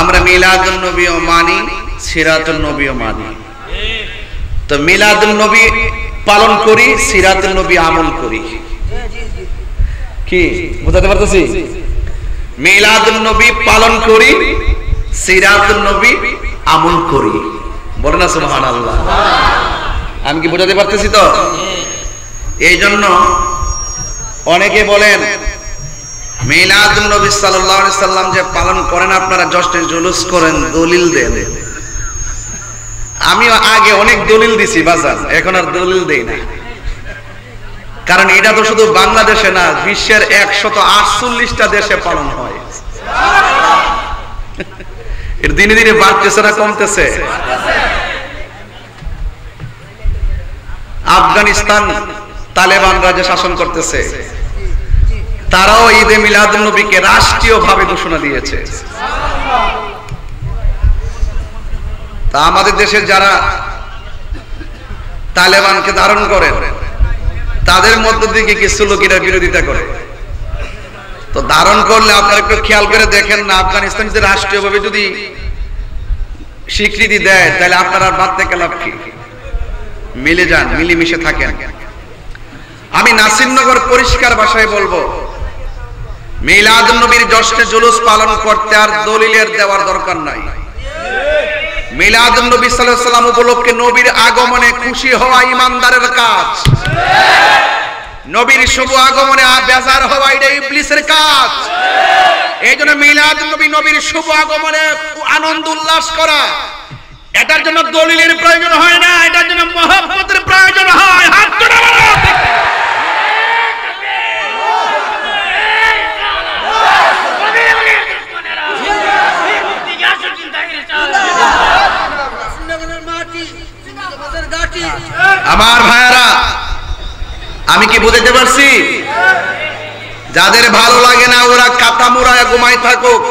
আমরা মিলাদুন নবীও মানি, সিরাতুন নবীও মানি। তো মিলাদুন নবী পালন করি, সিরাতুন নবী আমল করি। কি বুঝাতে পারতেছি? মিলাদুন নবী পালন করি, সিরাতুন নবী আমল করি। বলেন না সুবহানাল্লাহ। আমি কি বুঝাতে পারতেছি তো? এই জন্য অনেকে বলেন মিলাদুন নবী সাল্লাল্লাহু আলাইহি সাল্লাম যে পালন করেন আপনারা, জশ্নে জুলুস করেন, দলিল দেন। আমি আগে অনেক দলিল দিছি বাজার, এখন আর দলিল দেই না। কারণ এটা তো শুধু বাংলাদেশে না, বিশ্বের 148টা দেশে পালন হয়। এর দিনে দিনে বাড়তেছে না কমতেছে? আফগানিস্তান তালেবানরা যে শাসন করতেছে, তারাও ঈদে মিলাদুন নবীকে রাষ্ট্রীয়ভাবে ঘোষণা দিয়েছে। তা আমাদের দেশের যারা তালেবানকে ধারণ করেন, তাদের মধ্য থেকে কিছু লোকেরা বিরোধিতা করে। তো ধারণ করলে আপনারা একটু খেয়াল করে দেখেন না, আফগানিস্তান যদি রাষ্ট্রীয়ভাবে যদি স্বীকৃতি দেয়, তাহলে আপনারা বাদ থেকে লাভ কি? মিলে যান, মিলেমিশে থাকেন। আমি নাসিরনগর পরিষ্কার ভাষায় বলবো, মিলাদুন নবীর জশ্নে জুলুস পালন করতে আর দলিলের দেওয়ার দরকার নাই। মিলাদুন নবী সাল্লাল্লাহু আলাইহি ওয়াসাল্লাম উপলক্ষে নবীর আগমনে খুশি হওয়া ইমানদারের কাজ। নবীর শুভ আগমনে বেজার হওয়া এটা ইবলিসের কাজ। এই জন্য মিলাদুন নবী, নবীর শুভ আগমনে আনন্দ উল্লাস করা, এটার জন্য দলিলের প্রয়োজন হয় না, এটার জন্য মহব্বতের প্রয়োজন হয়। হাত তুলে বলো ঠিক। আমার ভাইয়ারা, আমি কি বুঝাতে পারছি? যাদের ভালো লাগে না ওরা কাতা মুড়ায় ঘুমাই থাকুক।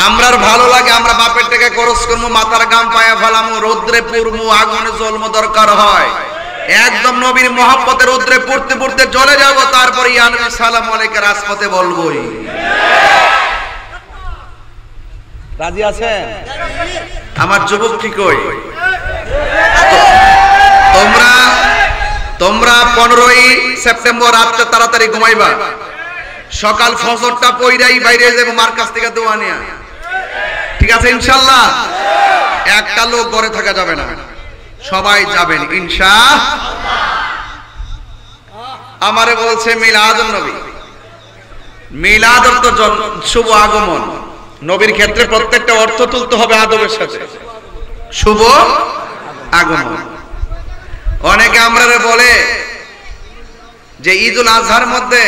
আমরার ভালো লাগে, আমরা বাপের টাকা খরচ করবো, মাথার গাম পায়া ফেলামু, রৌদ্রে পুরমু, আগুনে জ্বলমু, দরকার হয় একদম নবীর মহব্বতে রৌদ্রে পড়তে পড়তে জ্বলে যাবো, তারপরে ইয়া নবী সালাম আলাইকা রাজপথে বলবোই। রাজি আছেন? আমার যুবক কি কই? তোমরা 15ই সেপ্টেম্বর রাতটা তাড়াতাড়ি ঘুমাইবা, সকাল ফজরটা পইরাই বাইরে যাবো মার কাছ থেকে দোয়া নিয়া। ঠিক আছে ইনশাআল্লাহ? একটা লোক ঘরে থাকা যাবে না, সবাই যাবেন ইনশাআল্লাহ। আমারে বলছে মিলাদুন নবী, মিলাদ অর্থ শুভ আগমন। নবীর ক্ষেত্রে প্রত্যেকটা অর্থ তুলতে হবে আদবের সাথে। শুভ আগমন। অনেকে আমরা বলে যে ঈদুল আজহার মধ্যে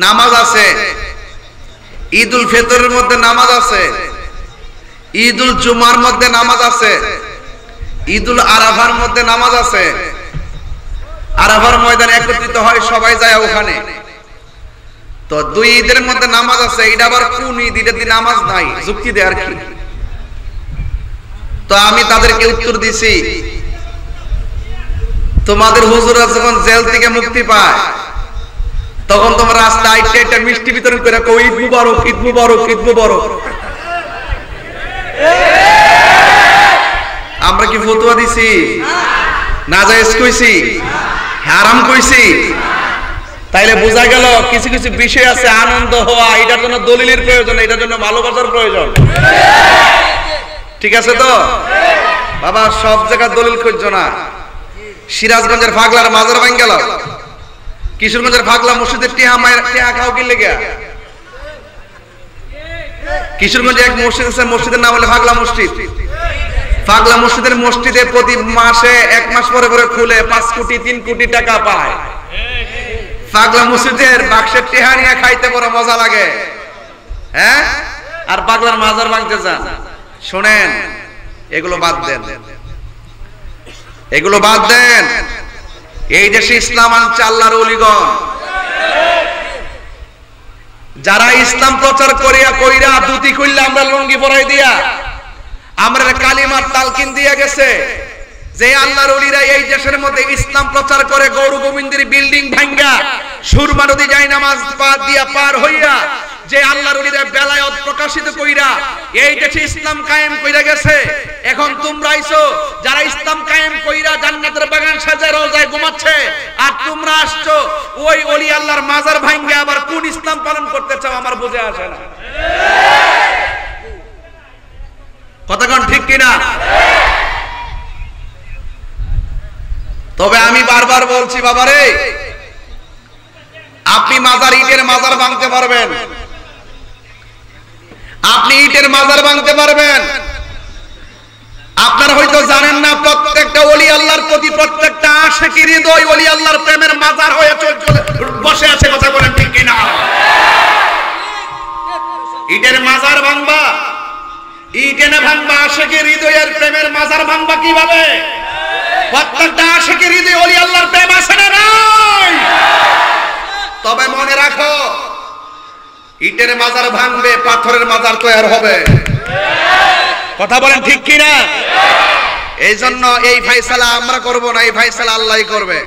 নামাজ আছে, ঈদুল ফিতরের মধ্যে নামাজ আছে, ঈদুল জুমার মধ্যে নামাজ আছে, ঈদুল আরাফার মধ্যে নামাজ আছে। আরাফার ময়দানে একত্রিত হয় সবাই, যায় ওখানে। তো দুই ঈদের মধ্যে নামাজ আছে, এটা আবার কোন ঈদ? ঈদের দিন নামাজ নাই, যুক্তি দেয় আর কি। তো আমি তাদেরকে উত্তর দিছি, তোমাদের হুজুররা যখন জেল থেকে মুক্তি পায়, তখন তোমরা রাস্তায় একটা মিষ্টি বিতরণ করে কও ঈদ মুবারক, ঈদ মুবারক, ঈদ মুবারক। আমরা কি ফতোয়া দিছি? নাজায়েজ কইছি? হারাম কইছি? তাইলে বোঝা গেল কিছু কিছু বিষয় আছে আনন্দ হওয়া, এটার জন্য দলিলের প্রয়োজন, এটার জন্য ভালোবাসার প্রয়োজন। ঠিক আছে তো বাবা? সব জায়গায় দলিল খুঁজছো না। সিরাজগঞ্জের ফাগলার মাজার ভাঙ গেল, কিশোরগঞ্জের ফাগলা মসজিদের টিহা খাও কি লেগে? কিশোরগঞ্জে এক মসজিদ আছে, মসজিদের নাম হলো ফাগলা মসজিদ। ফাগলা মসজিদে প্রতি মাসে 1 মাস পরে পরে খুলে 5 কোটি 3 কোটি টাকা পায়। পাগলা মসজিদের বাক্সের টিহা নিয়ে খাইতে বড় মজা লাগে, হ্যাঁ? আর পাগলার মাজার ভাঙতে যান। শোনেন, এগুলো বাদ দেন, এগুলো বাদ দেন। এই দেশে ইসলাম আনছে আল্লাহর ওলিগণ, যারা ইসলাম প্রচার করিয়া কইরা দুতি কইলা আমরা লুঙ্গি পরাই দিয়া আমরা কালিমার তালকিন দিয়া গেছে যে আল্লাহর ওলিরা এই দেশের মধ্যে ইসলাম প্রচার করে গৌর গোবিন্দের বিল্ডিং ভাঙ্গা সুরমা নদী যায় নামাজ পা দিয়া পার হইয়া যে আল্লাহর ওলিরা বেলায়েত প্রকাশিত কইরা এই দেশে ইসলাম কায়েম কইরা গেছে। এখন তোমরা আইছো যারা ইসলাম কায়েম কইরা জান্নাতের বাগান সাজায় রোজায় ঘুমাচ্ছে, আর তোমরা আসছো ওই ওলি আল্লাহর মাজার ভাঙ্গে আবার কোন ইসলাম পালন করতে চাও আমার বুঝে আসে না। কথা কোন ঠিক কিনা? তবে আমি বারবার বলছি বাবারে, আপনি মাজার ইটের মাজার ভাঙতে পারবেন, আপনি ইটের মাজার ভাঙতে পারবেন। আপনারা হয়তো জানেন না, প্রত্যেকটা ওলি আল্লাহর প্রতি প্রত্যেকটা আশিকি হৃদয় ওলি আল্লাহর প্রেমের মাজার হয়ে চলে বসে আছে। কথা বলেন ঠিক কিনা? ইটের মাজার ভাঙবা, ইট এনে ভাঙবা, আশিকি হৃদয়ের প্রেমের মাজার ভাঙবা কিভাবে? প্রত্যেকটা আশিকি হৃদয় ওলি আল্লাহর প্রেম আছে না নাই? তবে মনে রাখো, ইটের মাজার ভাঙবে, পাথরের মাজার তৈরি হবে। কথা বলেন ঠিক কিনা? এই জন্য এই ফয়সালা আমরা করব না, এই ফয়সালা আল্লাহই করবে।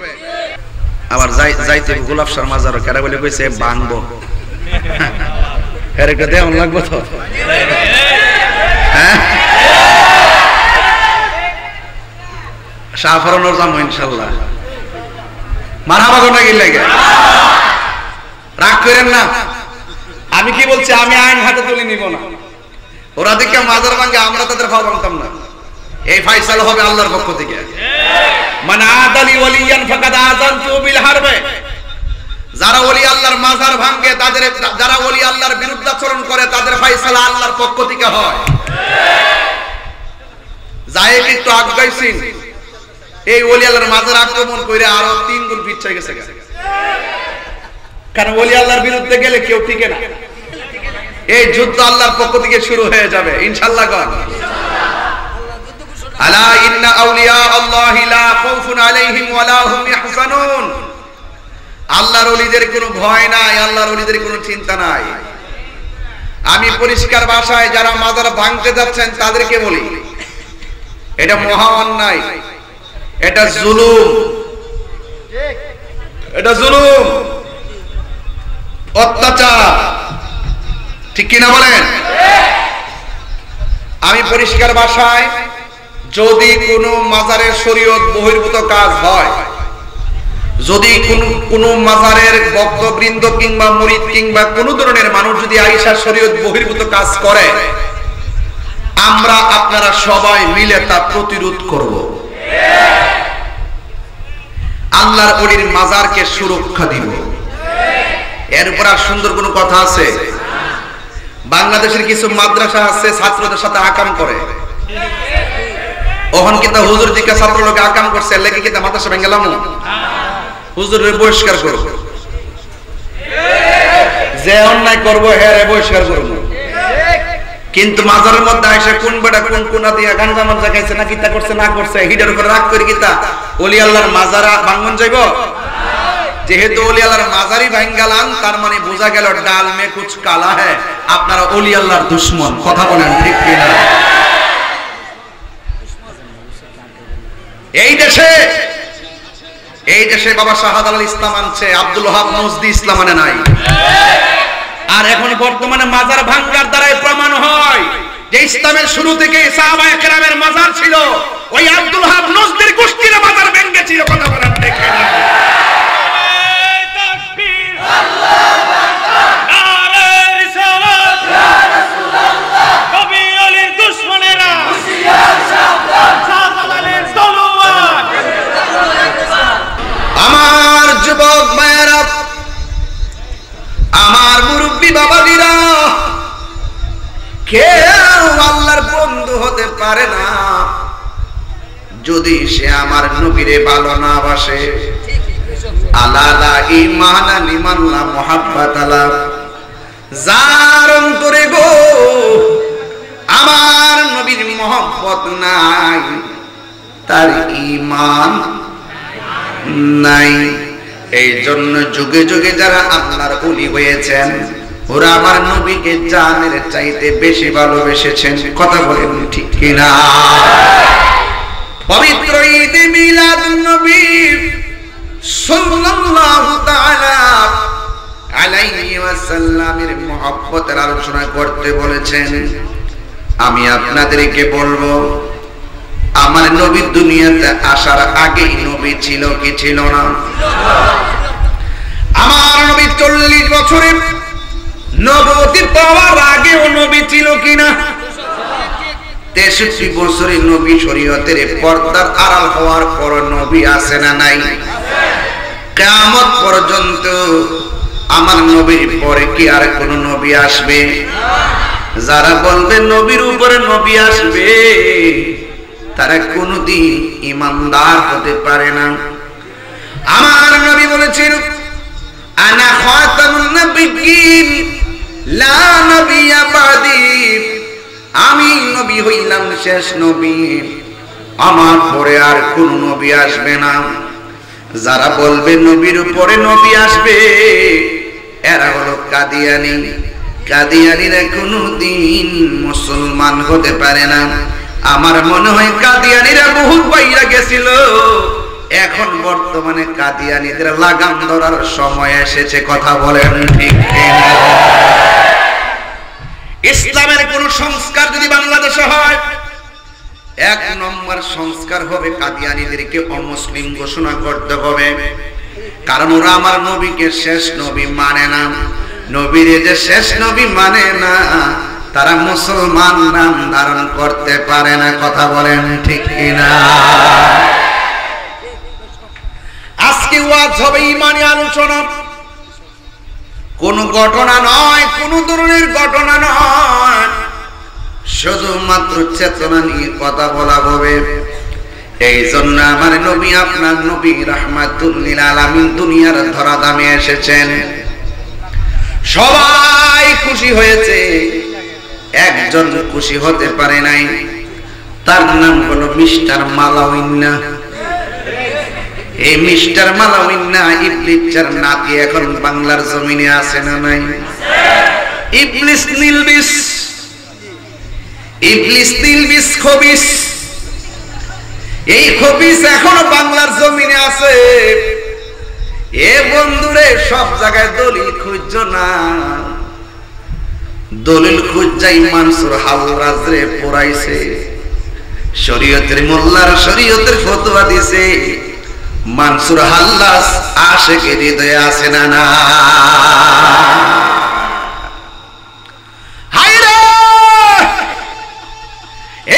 আবার যাইতে গোলাপ শাহ মাজার কেডা বলে কইছে ভাঙবো, এর একটা দেওয়া লাগবে তো। হ্যাঁ, শাহফরানোর যাবো ইনশাআল্লাহ। মারহাবা কোন কি লাগে, রাগ করেন না। আমি কি বলছি, আমি আইন হাতে তুলে নিব না। ওরা দেখে মাজার ভাঙে, আমরা তাদের খাওয়া ভাঙতাম না। এই ফয়সালা হবে আল্লাহর পক্ষ থেকে। মান আদালি ওয়ালিয়ান ফাকাদ আযানতু বিল হারবে। যারা ওলি আল্লাহর মাজার ভাঙে, তাদের, যারা ওলি আল্লাহর বিরুদ্ধাচরণ করে, তাদের ফয়সালা আল্লাহর পক্ষ থেকে হয়। যায় কিন্তু আগাইছিন এই ওলি আল্লাহর মাজার আক্রমণ করে আরো 3 গুণ পিছায় গেছে। কারণ ওলি আল্লাহর বিরুদ্ধে গেলে কেউ টিকে না। এই যুদ্ধ আল্লাহর পক্ষ থেকে শুরু হয়ে যাবে ইনশাআল্লাহ। আলা ইন্না আউলিয়া আল্লাহি লা খাউফুন আলাইহিম ওয়া লা হুম ইয়াহজানুন। আল্লাহর ওলিদের কোনো ভয় নাই, আল্লাহর ওলিদের কোনো চিন্তা নাই। আমি পরিষ্কার ভাষায় যারা মাজার ভাঙতে যাচ্ছেন তাদেরকে বলি, এটা মহা অন্যায়, এটা জুলুম, এটা জুলুম, অত্যাচার। ঠিক কিনা বলেন? আমি পরিষ্কার ভাষায়, যদি কোনো মাজারের শরীয়ত বহির্ভূত কাজ হয়, যদি কোনো মাজারের ভক্তবৃন্দ কিংবা মুরিদ কিংবা কোন ধরনের মানুষ যদি আয়েশা শরীয়ত বহির্ভূত কাজ করে, আমরা আপনারা সবাই মিলে তা প্রতিরোধ করব। আল্লাহর ওলির মাজারকে সুরক্ষা দিব। এর উপর আর সুন্দর কোনো কথা আছে? বাংলাদেশের কিছু মাদ্রাসা আছে ছাত্রদের সাথে আকাম করে। ওখান কিন্তু হুজুর দিকে ছাত্র লোকে আকাম করছে, লেগে কিন্তু মাদ্রাসা ভেঙে গেলাম, হুজুরের বহিষ্কার করব। যে অন্যায় করবো হ্যাঁ বহিষ্কার করবো। কিন্তু মাজারের মধ্যে আইসা কোন বেটা কোন কোনা দিয়া গাঞ্জা মাঞ্জা খাইছে না কিতা করছে না করছে, হিডের উপর রাগ করে কিতা ওলি আল্লাহর মাজারা ভাঙন যাইব? যেহেতু ওলি আল্লাহর মাজারি ভাঙ্গালান, তার মানে বোঝা গেল ডাল মে কুছ কালা হ্যায়, আপনারা ওলি আল্লাহর দুশমন। কথা বলেন ঠিক কিনা? এই দেশে বাবা শাহাদাত ইসলাম আনছে, আব্দুল ওয়াহাব নজদি ইসলাম আনে নাই। আর এখন বর্তমানে মাজার ভাঙ্গার দ্বারাই প্রমাণ হয় যে ইসলামের শুরু থেকে সাহাবায়ে কেরামের মাজার ছিল, ওই আব্দুল ওয়াহাব নজদির গোষ্ঠীর মাজার ভেঙে ছিল। কথা বলেন ঠিক কিনা? আমার যুবক ভাইয়েরা, আমার মুরব্বী বাবাজিরা, কেউ আল্লাহর বন্ধু হতে পারে না যদি সে আমার নবীরে ভালো না বাসে। আলালা ঈমান লিমান লা মুহাব্বাত আলা। যার অন্তরে গো আমার নবীর মহব্বত নাই, তার ঈমান নাই। এই জন্য যুগে যুগে যারা আল্লাহর ওলি হয়েছেন, ওরা আমার নবীকে জানের চাইতে বেশি ভালোবেসেছেন। কথা বলেন ঠিক কিনা? পবিত্র ঈদ মিলাদুন নবী সাল্লাল্লাহু তাআলা আলাইহি ওয়াসাল্লামের মহব্বতের আলোচনা করতে বলেছেন। আমি আপনাদেরকে বলবো, আমার নবী দুনিয়াতে আসার আগেই নবী ছিল কি ছিল না? আমার নবী 40 বছরে নবুয়ত পাওয়ার আগেও নবী ছিল কিনা? 63 বছরে নবী শরীয়তের পর্দার আড়াল হওয়ার পর নবী আছে না নাই? কিয়ামত পর্যন্ত আমার নবীর পরে কি আর কোন নবী আসবে? যারা বলবে নবীর উপরে নবী আসবে, তারা কোনদিন ইমানদার হতে পারে না। আমার নবী বলেছেন, আনা খাতামুন নবিয়্যিন লা নবিয়্যা বাদি, আমি নবী হইলাম শেষ নবী, আমার পরে আর কোন নবী আসবে না। যারা বলবে নবীর উপরে নবী আসবে, এরা হলো কাদিয়ানী। কাদিয়ানীরা কোনদিন মুসলমান হতে পারে না। আমার মনে হয় কাদিয়ানীরা বহুত বাইরা গেছিল, এখন বর্তমানে কাদিয়ানীদের লাগাম ধরার সময় এসেছে। কথা বলেন ঠিক কিনা? ইসলামের কোন সংস্কার যদি বাংলাদেশে হয়, 1 নম্বর সংস্কার হবে কাদিয়ানীদেরকে অমুসলিম ঘোষণা করতে হবে। কারণ ওরা আমার নবীকে শেষ নবী মানে না। নবীর যে শেষ নবী মানে না, তারা মুসলমান নাম ধারণ করতে পারে না। কথা বলেন ঠিক কিনা? আজকে ওয়াজ হবে ঈমানি আলোচনা, কোন ঘটনা নয়, কোন ধরনের ঘটনা নয়, শুধুমাত্র চেতনা নিয়ে কথা বলা হবে। এই জন্য আমার নবী, আপনার নবী রাহমাতুল লিল আলামিন দুনিয়ার ধরাধামে এসেছেন। সবাই খুশি হয়েছে, একজন খুশি হতে পারে নাই, তার নাম হলো মিস্টার মালাউইন্না। এই মিস্টার মালাউইন্না ইবলিসের নাতি এখন বাংলার জমিনে আছে না নাই? ইবলিস নিলবিস, ইবলিস নিলবিস খবিস, এই খবিস এখনো বাংলার জমিনে আছে। এ বন্ধুরে, সব জায়গায় দলিল খুঁজছো না, দলিল খুঁজাই মানসুর হালরাজ রে পড়াইছে, শরীয়তের মোল্লার শরীয়তের ফতোয়া দিছে। মানসুর হাল্লাস আশেকে হৃদয়ে আছে না না? হায়রে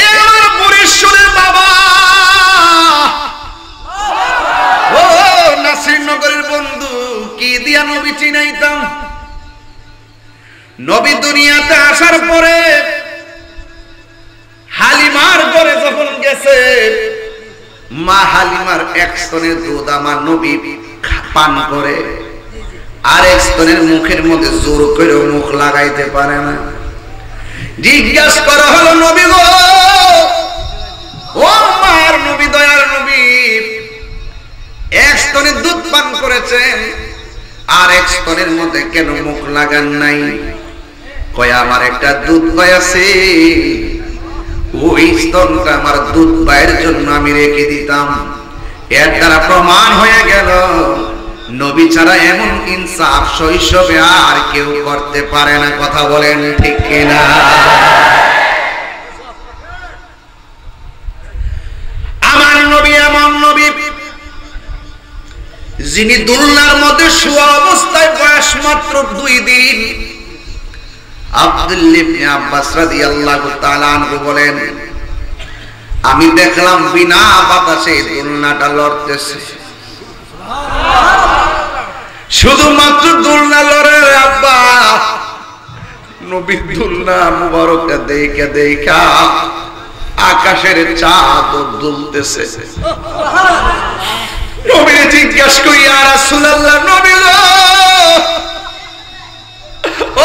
এ আমার পরিশ্বরের বাবা, ও নাসিরনগরের বন্ধু, কি দিয়া নবী চিনাইতাম। নবী দুনিয়াতে আসার পরে হালিমার ঘরে যখন গেছে, মা হালিমার 1 স্তনের দুধ আমার নবী পান করে, আর 1 স্তনের মুখের মধ্যে জোর করে মুখ লাগাইতে পারে না। জিজ্ঞাসা করা হলো, নবী গো, ও মার নবী, দয়ার নবী, 1 স্তনের দুধ পান করেছেন, আর 1 স্তনের মধ্যে কেন মুখ লাগান নাই? কয়, আমার একটা দুধ ভাই আছে, ওই স্তনটা আমার দুধ ভাইয়ের জন্য আমি রেখে দিতাম। এর দ্বারা প্রমাণ হয়ে গেল নবী ছাড়া এমন ইনসাফ শৈশবে আর কেউ করতে পারে না। কথা বলেন ঠিক কিনা? আমার নবী এমন নবী, যিনি দুলনার মধ্যে শোয়া অবস্থায় বয়স মাত্র 2 দিন। আব্দুল্লাহ ইবনে আব্বাস রাদিয়াল্লাহু তাআলা আনহু বলেন, আমি দেখলাম বিনা বাতাসে দুলনাটা লড়তেছে। শুধুমাত্র দুলনা লড়ে আব্বা। নবী দুলনা মুবারকটা দেখে দেখা আকাশের চাঁদ দুলতেছে। নবীরে জিজ্ঞাসা করি, ইয়া রাসূলুল্লাহ, নবী গো,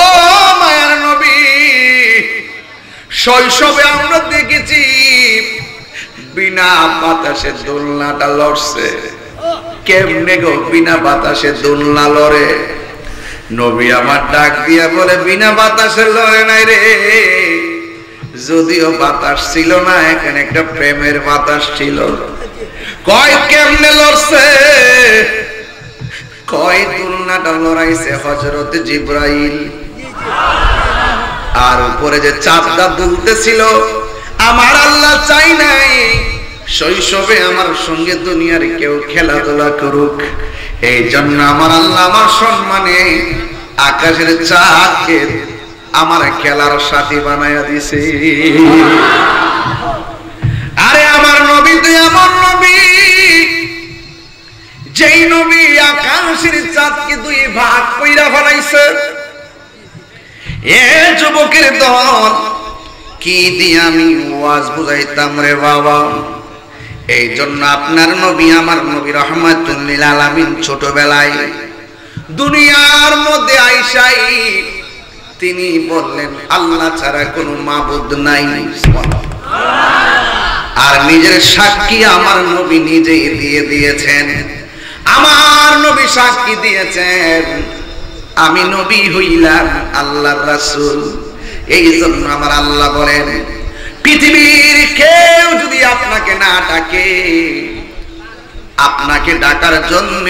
ও মায়ার নবী, শৈশবে আমরা দেখেছি বিনা বাতাসে দোলনাটা লড়ছে, কেমনে গো বিনা বাতাসে দোলনা লড়ে? নবী আমার ডাক দিয়া বলে, বিনা বাতাসে লড়ে নাই রে, যদিও বাতাস ছিল না, এখানে একটা প্রেমের বাতাস ছিল। কয় কেমনে লড়ছে? কয় দুলনা কন্যাটা লড়াইছে হযরত জিবরাইল, আর উপরে যে চাঁদটা দুলতেছিল, আমার আল্লাহ চাই নাই শৈশবে আমার সঙ্গে দুনিয়ার কেউ খেলাধুলা করুক। এই জন্য আমার আল্লাহ আমার সম্মানে আকাশের চাঁদকে আমার খেলার সাথী বানায়া দিছে। আরে আমার নবী তো এমন নবী, যেই নবী আকাশের চাঁদকে দুই ভাগ কইরা ফেলাইছে। এ যুবকের দল, কি দিয়ে আমি ওয়াজ বুঝাইতাম রে বাবা। এই জন্য আপনার নবী আমার নবী রাহমাতুল লিল আলামিন ছোটবেলায় দুনিয়ার মধ্যে আইসাই তিনি বললেন আল্লাহ ছাড়া কোনো মাবুদ নাই, আর নিজের সাক্ষী আমার নবী নিজেই দিয়ে দিয়েছেন। আমার নবী সাক্ষী দিয়েছেন আমি নবী হইলাম আল্লাহর রাসূল। এই জন্য আমার আল্লাহ বলেন পৃথিবীর কেউ যদি আপনাকে না ডাকে, আপনাকে ডাকার জন্য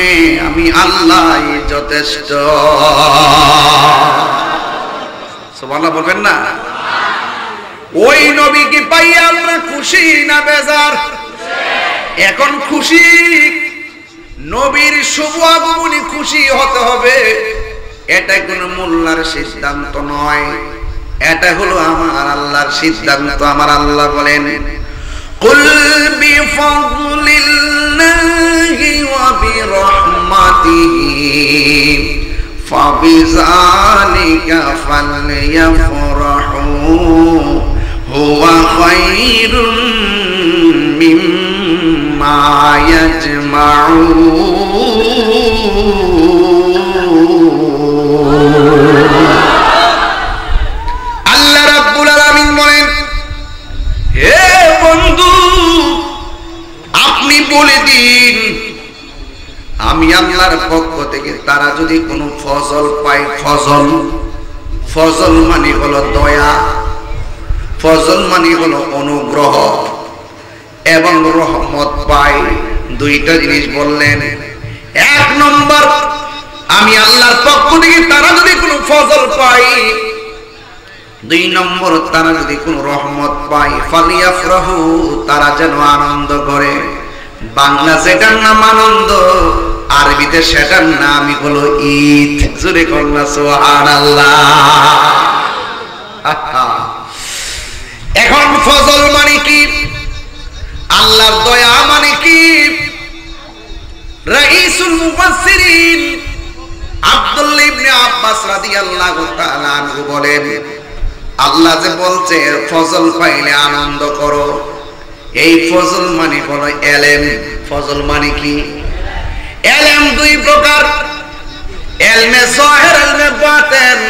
আমি আল্লাহই যথেষ্ট। সুবহানাল্লাহ বলবেন না? ওই নবীকে পাইয়া আমরা খুশি না বেজার? এখন খুশি। নবীর শুভ আগমনে খুশি হতে হবে, এটা কোনো মোল্লার সিদ্ধান্ত নয়, এটা হলো আমার আল্লাহর সিদ্ধান্ত। আমার আল্লাহ বলেন কুল বিফাদলিল্লাহি ওয়া বিরহমাতিহি ফাবিযালিকা ফালইফরাহু হুয়া খায়রুম মিম্মা ইয়াজমাউন। বলে দিন আমি আল্লাহর পক্ষ থেকে তারা যদি কোনো ফজল পায়, ফজল মানে হলো দয়া, ফজল মানে হলো অনুগ্রহ এবং রহমত পায়, দুইটা জিনিস বললেন। এক নম্বর, আমি আল্লাহর পক্ষ থেকে তারা যদি কোনো ফজল পায়, দুই নম্বর তারা যদি কোনো রহমত পায় ফালিয়াফরাহু, তারা যেন আনন্দ করে। বাংলা যেটার নাম আনন্দ, আরবিতে সেটার নাম হলো ঈদ। জোরে কন্যা সুবহানাল্লাহ। এখন ফজল মানে কি, আল্লাহর দয়া মানে কি? রাইসুল মুফাসসিরিন আব্দুল্লাহ ইবনে আব্বাস রাদিয়াল্লাহু তাআলা আনহু বলেন আল্লাহ যে বলছে ফজল পাইলে আনন্দ করো, এই ফজল মানে হলো এলেম। ফজল মানে কি? এলেম দুই প্রকার, এলমে যাহির, এলমে বাতিন।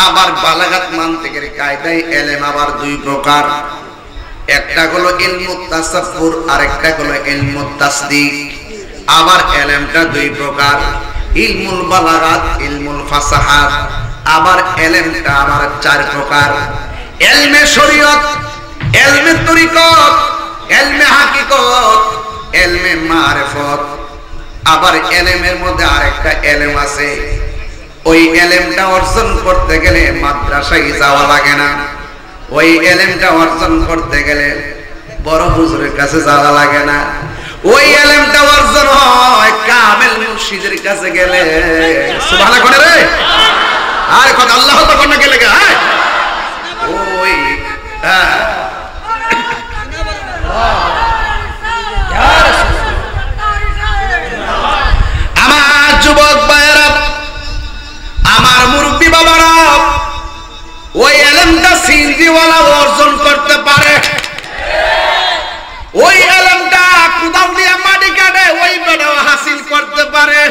আবার বালাগাত মানতিকের কায়দায় এলেম আবার দুই প্রকার, একটা হলো ইলমুত তাসাফফুর আর একটা হলো ইলমুত তাসদীক। আবার এলেমটা দুই প্রকার, ইলমুল বালাগাত, ইলমুল ফাসাহাত। আবার এলেমটা আবার চার প্রকার, এলমে শরীয়ত, এলমে তরিকত, এলমে হাকিকত, এলমে মারিফত। আবার এলেমের মধ্যে আরেকটা এলেম আছে, ওই এলেমটা অর্জন করতে গেলে মাদ্রাসায় যাওয়া লাগে না, ওই এলেমটা অর্জন করতে গেলে বড় হুজুরের কাছে যাওয়া লাগে না, ওই এলেমটা অর্জন হয় কামেল মুর্শিদের কাছে গেলে। সুবহানাল্লাহ করে রে, আর কথা আল্লাহ তো কোন গেলে গা ওই আমার যুবক ভাইয়েরা, আমার মুরব্বী বাবারা, ওই এলেমটা সিনজিওয়ালা অর্জন করতে পারে, ওই এলেমটা কোদাল দিয়ে মাটি কাটে ওই বেটাও হাসিল করতে পারে।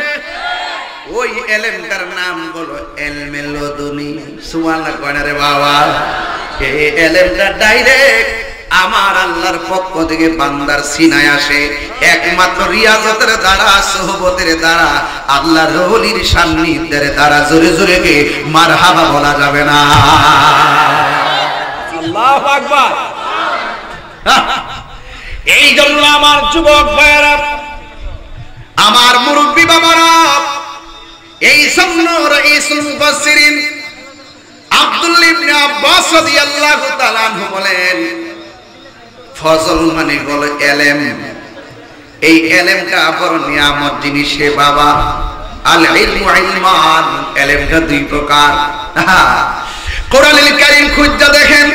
ওই এলেমটার নাম হলো এলমে লদুনি। সুবহানাল্লাহ কয় রে বাবা। এই এলেমটা ডাইরেক্ট আমার আল্লাহর পক্ষ থেকে বান্দার সিনায় আসে, একমাত্র রিয়াজতের দ্বারা, সোহবতের দ্বারা, আল্লাহর ওলির সান্নিধ্যের দ্বারা। জোরে জোরে কে মারহাবা বলা যাবে না? আল্লাহু আকবার। এই জন্য আমার যুবক ভাইয়েরা, আমার মুরব্বী বাবারা, জন্য রাইসুল মুফাসসিরিন আব্দুল্লাহ ইবনে আব্বাস রাদিয়াল্লাহু তাআলা আনহু বলেন, ফজল মানে হলো ইলম। এই ইলমটা বড় নিয়ামত জিনিস হে বাবা। আল ইলমু ইলমান, ইলমটা দুই প্রকার। কোরআনুল কারীম খুঁজে দেখেন,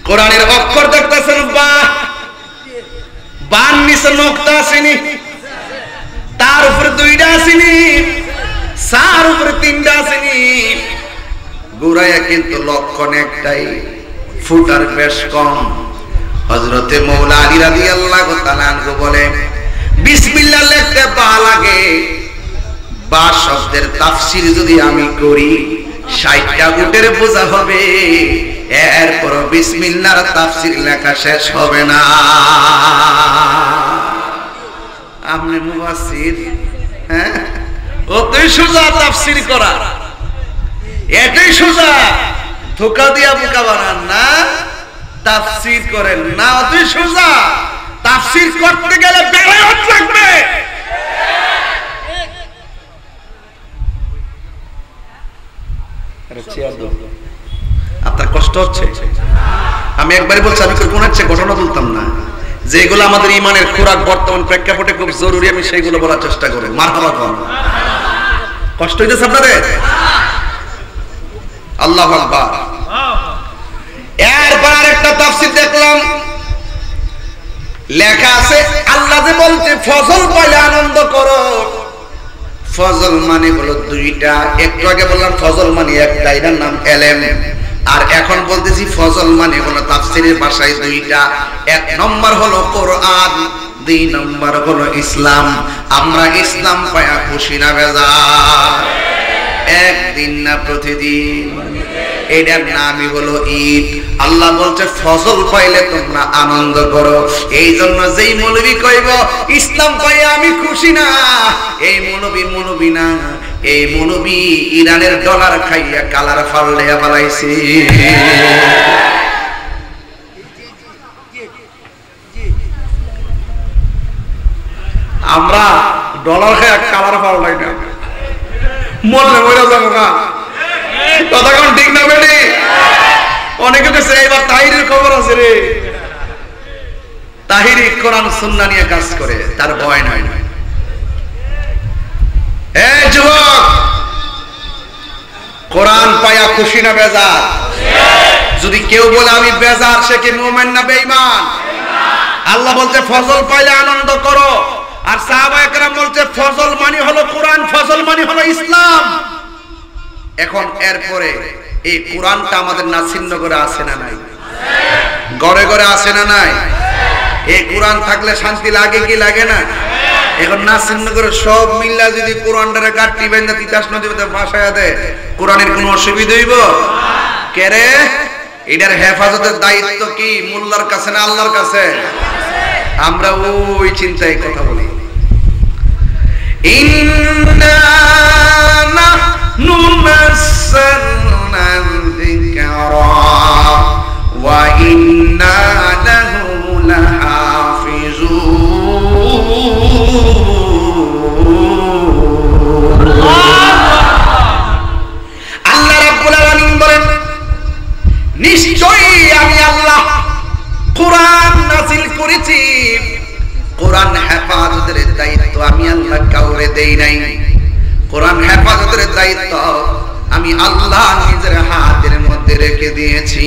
কোরআনের অক্ষর দেখতেছেন বা, বান নিচে নোক্তা আসেনি, তার উপরে দুইটা আসেনি, সার উপরে তিনটা আসেনি, গোড়ায় কিন্তু লক্ষণ একটাই, ফুটার বেশ কম। হযরতে মাওলা আলী রাদিয়াল্লাহু তাআলা আনহু বলে, বিসমিল্লাহ লিখতে বা লাগে, বা শব্দের তাফসীর যদি আমি করি ৬০টা উটের বোঝা হবে, এরপর বিসমিল্লাহর তাফসীর লেখা শেষ হবে না। আপনি মুফাসসির, হ্যাঁ, অতই সোজা তাফসীর করা, এটাই সোজা। ধোঁকা দিয়া বোকা বানান না, তাফসীর করেন না, অতই সোজা। তাফসীর করতে গেলে বেলায়েত লাগবে। আপনার কষ্ট হচ্ছে? আমি একবারই বলছি, আমি কোন হচ্ছে ঘটনা বলতাম না, যেগুলো আমাদের ইমানের খোরাক বর্তমান প্রেক্ষাপটে খুব জরুরি, আমি সেইগুলো বলার চেষ্টা করি। মারহাবা কোন কষ্ট হইতেছে আপনাদের? আল্লাহু আকবার। এরপর আরেকটা তাফসীর দেখলাম, লেখা আছে আল্লাহ যে বলছে ফজল পাইলে আনন্দ করো, ফজল মানে হলো দুইটা। একটু আগে বললাম ফজল মানে একটা, এটার নাম ইলম। আর এখন বলতেছি ফজল মানে হলো তাফসীরের ভাষায় দুইটা। এক নম্বর হলো কোরআন, দুই নম্বর হলো ইসলাম। আমরা ইসলাম পায়া খুশি না বেজার? একদিন না প্রতিদিন? এটার নামই হলো ঈদ। আল্লাহ বলছে ফজল পাইলে তোমরা আনন্দ করো। এই জন্য যেই মৌলবী কইব ইসলাম পাইয়া আমি খুশি না, এই মৌলবী না, এই মৌলবী ইরানের ডলার খাইয়া কালার ফাল্লাইয়া বানাইছে। আমরা ডলার খাইয়া কালার ফাল্লাই না, মরলে মরে যাবো না। কথা কোন ঠিক না বেটি? অনেকে কাছে এবার তাহিরের খবর আছে রে, তাহিরি কোরআন সুন্নাহ নিয়ে কাজ করে, তার ভয় নাই। এই যুবক, কোরআন পায়া খুশি না বেজার? যদি কেউ বলে আমি বেজার, সে কি মুমিন না বেঈমান? আল্লাহ বলছে ফজল পাইলে আনন্দ করো, আর সাহাবায়ে কেরাম বলছে ফজল মানে হলো কোরআন, ফজল মানে হলো ইসলাম। এখন এরপরে এই কোরআনটা আমাদের নাসিরনগরে আছে না নাই? ঘরে ঘরে আছে না নাই? এই কোরআন থাকলে শান্তি লাগে কি লাগে না? এখন নাসিরনগরে সব মিল্লা যদি কোরআনটারে গাঁটটি বেঁধে তিতাস নদীতে ভাসায়া দেয়, কোরআনের কোনো অসুবিধা হইব? কে রে? এটার হেফাজতের দায়িত্ব কি মোল্লার কাছে না আল্লাহর কাছে? আমরা ওই চিন্তায় কথা বলি। ইন্না নাহনু নাযালনা যিকরা ওয়া ইন্না লাহু লাহাফিজুন। আল্লাহ রাব্বুল আলামিন বলেন, নিশ্চয়ই আমি আল্লাহ কোরআন নাযিল করেছি। কোরআন হেফাজতের দায়িত্ব আমি আল্লাহ কাউরে দেই নাই। কোরআন হেফাজতের দায়িত্ব আমি আল্লাহ নিজের হাতের মধ্যে রেখে দিয়েছি।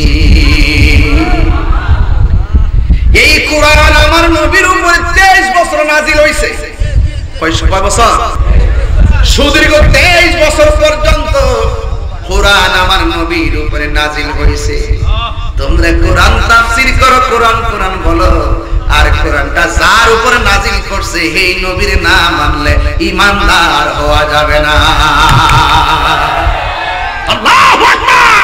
এই কোরআন আমার নবীর উপরে 23 বছর নাযিল হইছে। কয় বছর? সুদীর্ঘ 23 বছর পর্যন্ত কোরআন আমার নবীর উপরে নাযিল হইছে। তোমরা কোরআন তাফসীর করো, কোরআন কোরআন বলো, আর কোরআনটা যার উপরে নাযিল করছে এই নবীর না মানলে ঈমানদার হওয়া যাবে না। আল্লাহু আকবার।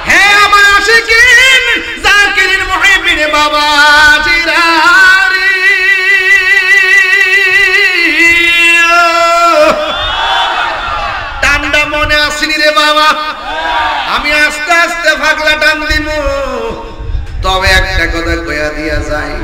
হে আমার আশিকিন, জাকিরিন, মুহিবিন বাবা জিরারি, টান্ডা মনে আসেনি রে বাবা, আমি আস্তে আস্তে ভাগলা টান দিমু। তবে একটা কথা কইয়া দিয়া যায়,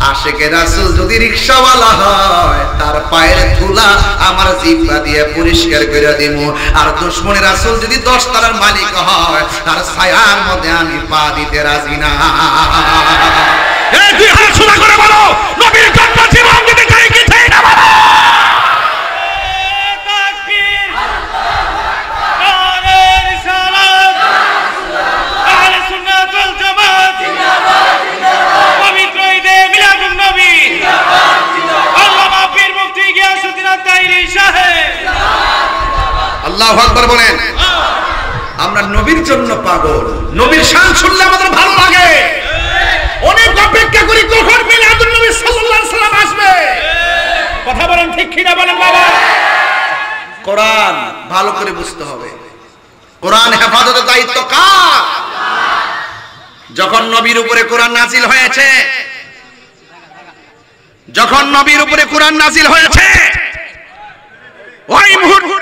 আশিকে রাসূল যদি রিকশাওয়ালা হয় তার পায়ের ধুলা আমার জিহ্বা দিয়ে পরিষ্কার করে দিব। আর দুশমনে রাসূল যদি 10 তলার মালিক হয় তার ছায়ার মধ্যে আমি পা দিতে রাজি না। এই দুই হাত সোজা করে বলো, নবীর জন্ম জীবন দিতে চাই কি চাই না বলো। তাকবীর, নারে রিসালাত, আহলে সুন্নাত ওয়াল জামাত জিন্দাবাদ জিন্দাবাদ। পবিত্র ঈদে মিলাদুন নবী জিন্দাবাদ জিন্দাবাদ। আল্লামা পীর মুফতি গিয়াসউদ্দিন আত-তাহিরি সাহেব জিন্দাবাদ জিন্দাবাদ। আল্লাহু আকবার বলেন। আমরা নবীর জন্য পাগল, নবীর শান শুনলে আমাদের ভালো লাগে। অনেক অপেক্ষা করি কখন মিলাদুন নবী সাল্লাল্লাহু আলাইহি সাল্লাম আসবে। কথা বলেন ঠিক কি না বলেন বাবা। কোরআন ভালো করে বুঝতে হবে। কোরআন হেফাজতের দায়িত্ব কার? যখন নবীর উপরে কোরআন নাজিল হয়েছে, যখন নবীর উপরে কোরআন নাজিল হয়েছে ওই মুহূর্তে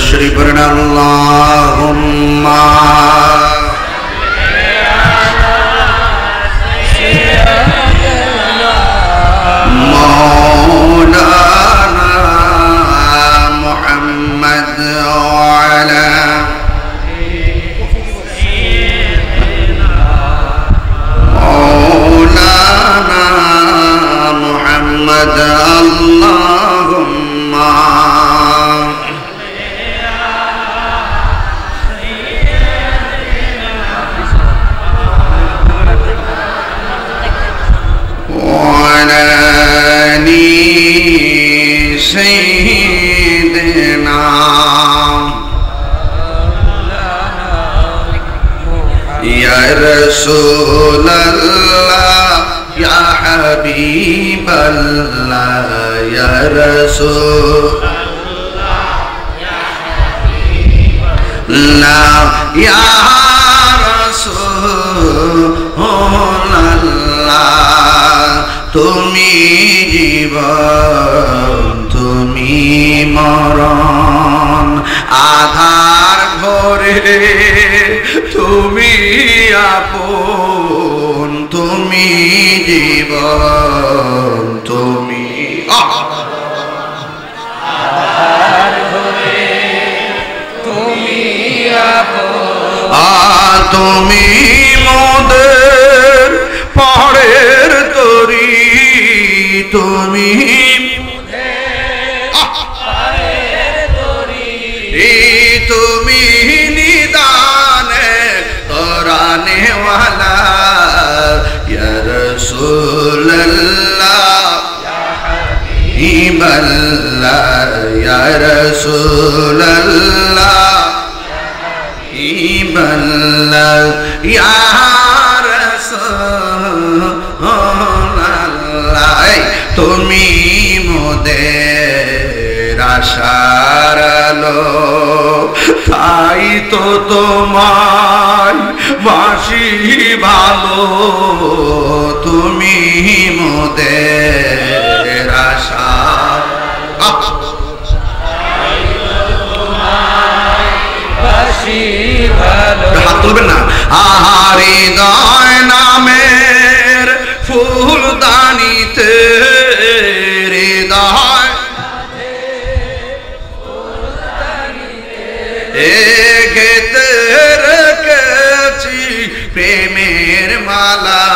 শরীফ পড়েন আল্লাহুম্মা মাওলানা মুহাম্মদ ওয়া আলা মাওলানা মুহাম্মদ আল্লাহুম্মা سيدنا يا رسول الله يا حبيب الله يا رسول الله يا حبيب الله يا رسول الله তুমি জীবন তুমি মরণ আধার ঘরে তুমি আপন তুমি জীবন তুমি আধার ঘরে তুমি আপন তুমি মোদের পরের তরি তুমি তুমি নিদানে তোরানে ওয়ালা ইয়া রাসূলুল্লাহ ইয়া হাবিবাল্লাহ ইয়া রাসূলুল্লাহ ইয়া হাবিবাল্লাহ ইয়া রাসূলুল্লাহ তুমি মোদের আশার আলো তাই তো তোমায় বাসি ভালো তুমি মোদের আশা হাত তুলবেন না আহারে হৃদয় নামের ফুলদানিতে হৃদয় গেতে রেখেছি প্রেমের মালা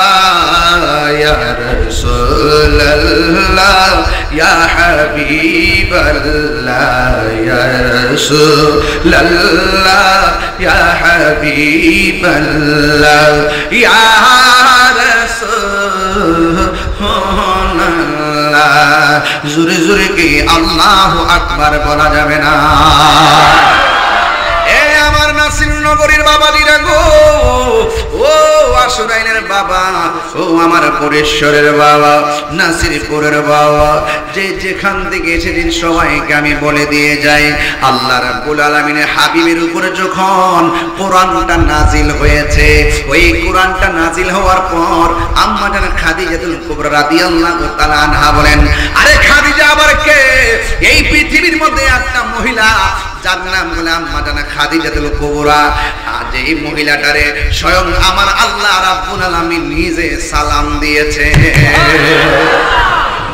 ইয়া রাসূলুল্লাহ ইয়া হাবিবাল্লাহ ইয়া রাসূলুল্লাহ ইয়া হাবিবাল্লাহ ইয়া রাসূলুল্লাহ জোরে জোরে কি আল্লাহু আকবার বলা যাবে না? এ আমার নাসিরনগরের বাবাজিরা গো, ও আশুরাইনের বাবা, ও আমার পরেশ্বরের বাবা, নাসিরপুরের বাবা, যে যেখান থেকে এসেছেন সবাইকে আমি বলে দিয়ে যাই, আল্লাহ রাব্বুল আলামিনের হাবিবের উপরে যখন কোরআনটা নাজিল হয়েছে, ওই কোরআনটা নাজিল হওয়ার পর আম্মা জান খাদিজাতুল কুবরা রাদিয়াল্লাহু তাআলা আনহা বলেন, আরে খাদিজা আবার কে? এই পৃথিবীর মধ্যে একটা মহিলা যার নাম বলে আম্মা জান খাদিজাতুল কুবরা। আজ এই মহিলাটারে স্বয়ং আমার আল্লাহ রাব্বুল আলামিন নিজে সালাম দিয়েছে।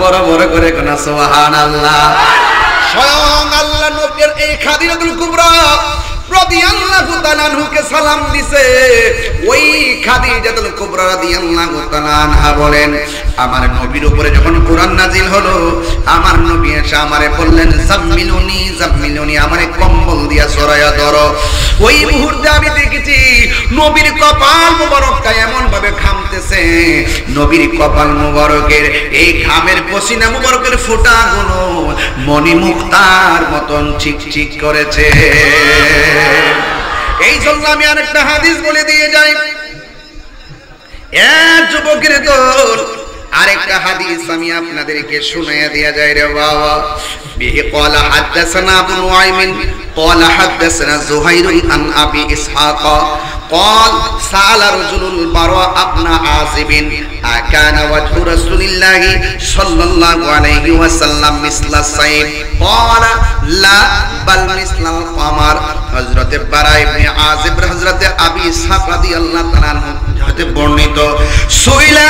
বড় বড় করে কোন সুবহানাল্লাহ। স্বয়ং আল্লাহ নবীর এই খাদিজাতুল কুবরা রাদিয়াল্লাহু তাআলা আনহুকে সালাম দিছে। ওই খাদিজাতুল কুবরা রাদিয়াল্লাহু তাআলা আনহা বলেন, আমার নবীর উপরে যখন কোরআন নাজিল হলো, আমার নবী এসে আমারে বললেন, জাম্মিলুনি জাম্মিলুনি, আমারে কম্বল দিয়া ছড়ায়া ধরো। ওই মুহূর্তে আমি দেখেছি নবীর কপাল মুবারকটা এমন ভাবে ঘামতেছে, নবীর কপাল মুবারকের এই ঘামের পসিনা মুবারকের ফোঁটাগুলো মণিমুক্তার মতন চিকচিক করেছে। এই জন্য আমি আরেকটা হাদিস বলে দিয়ে যাই, এক যুবকের দল, আরেকটা হাদিস আমি আপনাদেরকে শুনাইয়া দিয়া যাই রে বাবা। বিহি قال حدثنا ابو نعيم قال حدثنا زهير عن ابي اسحاق قال سأل رجل البراء بن عازب أكان وجه رسول الله صلى الله عليه وسلم مثل السيف قال لا بل مثل القمر। হযরত বারা ইবনে আযিব হযরত আবি ইসহাক রাদিয়াল্লাহু তাআলা আনহু হতে বর্ণিত, সুইলা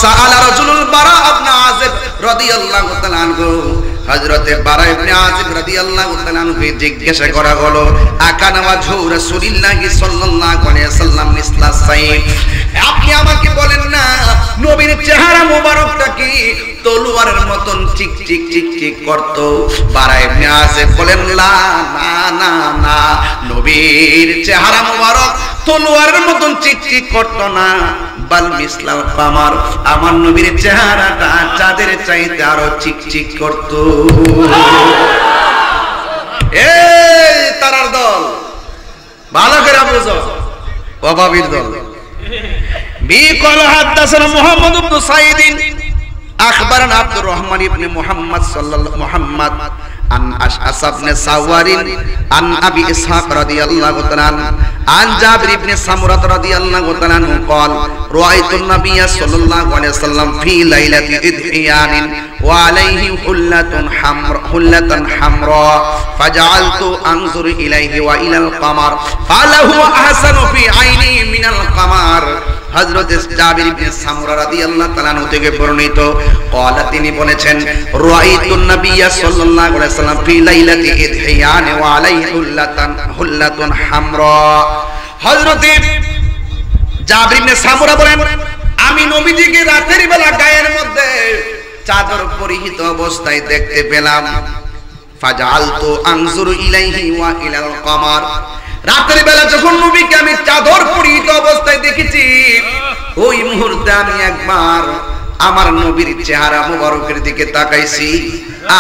সাআলা রাজুলুল বারা ইবনে আযিব রাদিয়াল্লাহু তাআলা আনহু, হযরত বারা ইবনে আযিব রাদিয়াল্লাহু তাআলা আনহুকে জিজ্ঞাসা করা হলো, আকানা ওয়াজহু রাসূলিল্লাহি সাল্লাল্লাহু আলাইহি ওয়াসাল্লাম মিসলা সাইফ, আপনি আমাকে বলেন না নবীর চেহারা মোবারকটা কি তলোয়ারের মতন চিক চিক চিক চিক করত? বারা ইবনে আযিব বলেন, না না না না, নবীর চেহারা মোবারক তলোয়ারের মতন চিক চিক করত না, বাল মিসলাল কামার, আমার নবীর চেহারাটা চাঁদের চাইতে আরো চিক চিক করত। এই তারার দল, ভালো করে বুঝো, অভাবীর দল। বিকল হাদাসানা মুহাম্মদ ইবনে সাইদিন আখবারানা আব্দুর রহমান ইবনে মুহাম্মদ সাল্লাল্লাহু মুহাম্মদ আন আশআস ইবনে সাওয়ারিন আন আবি ইসহাক রাদিয়াল্লাহু তাআলা আন জাবির ইবনে সামুরা রাদিয়াল্লাহু তাআলা قال রাআইতু النبي صلى الله عليه وسلم في ليلة إضحيان وعليه حلة حمراء فجعلت أنظر إليه وإلى القمر قال هو أحسن في عيني من القمر। হযরত জাবির ইবনে সামুরা রাদিয়াল্লাহু তাআলা থেকে বর্ণিত, قال তিনি বলেছেন, রাআইতুন নাবিয়্য সাল্লাল্লাহু আলাইহি ওয়াসাল্লাম ফি লাইলাতি ইদহিয়ান ওয়া আলাইহি হুল্লাতুন হামরা। হযরত জাবির ইবনে সামুরা বলেন, আমি নবীজিকে রাতের বেলা গায়ের মধ্যে চাদর পরিহিত অবস্থায় দেখতে পেলাম। ফাজআলতু আনজুরু ইলাইহি ওয়া ইলাল কমার, রাতের বেলা যখন নবীকে আমি চাদর পরিহিত অবস্থায় দেখেছি, ওই মুহূর্তে আমি একবার আমার নবীর চেহারা মুবারকের দিকে তাকাইছি,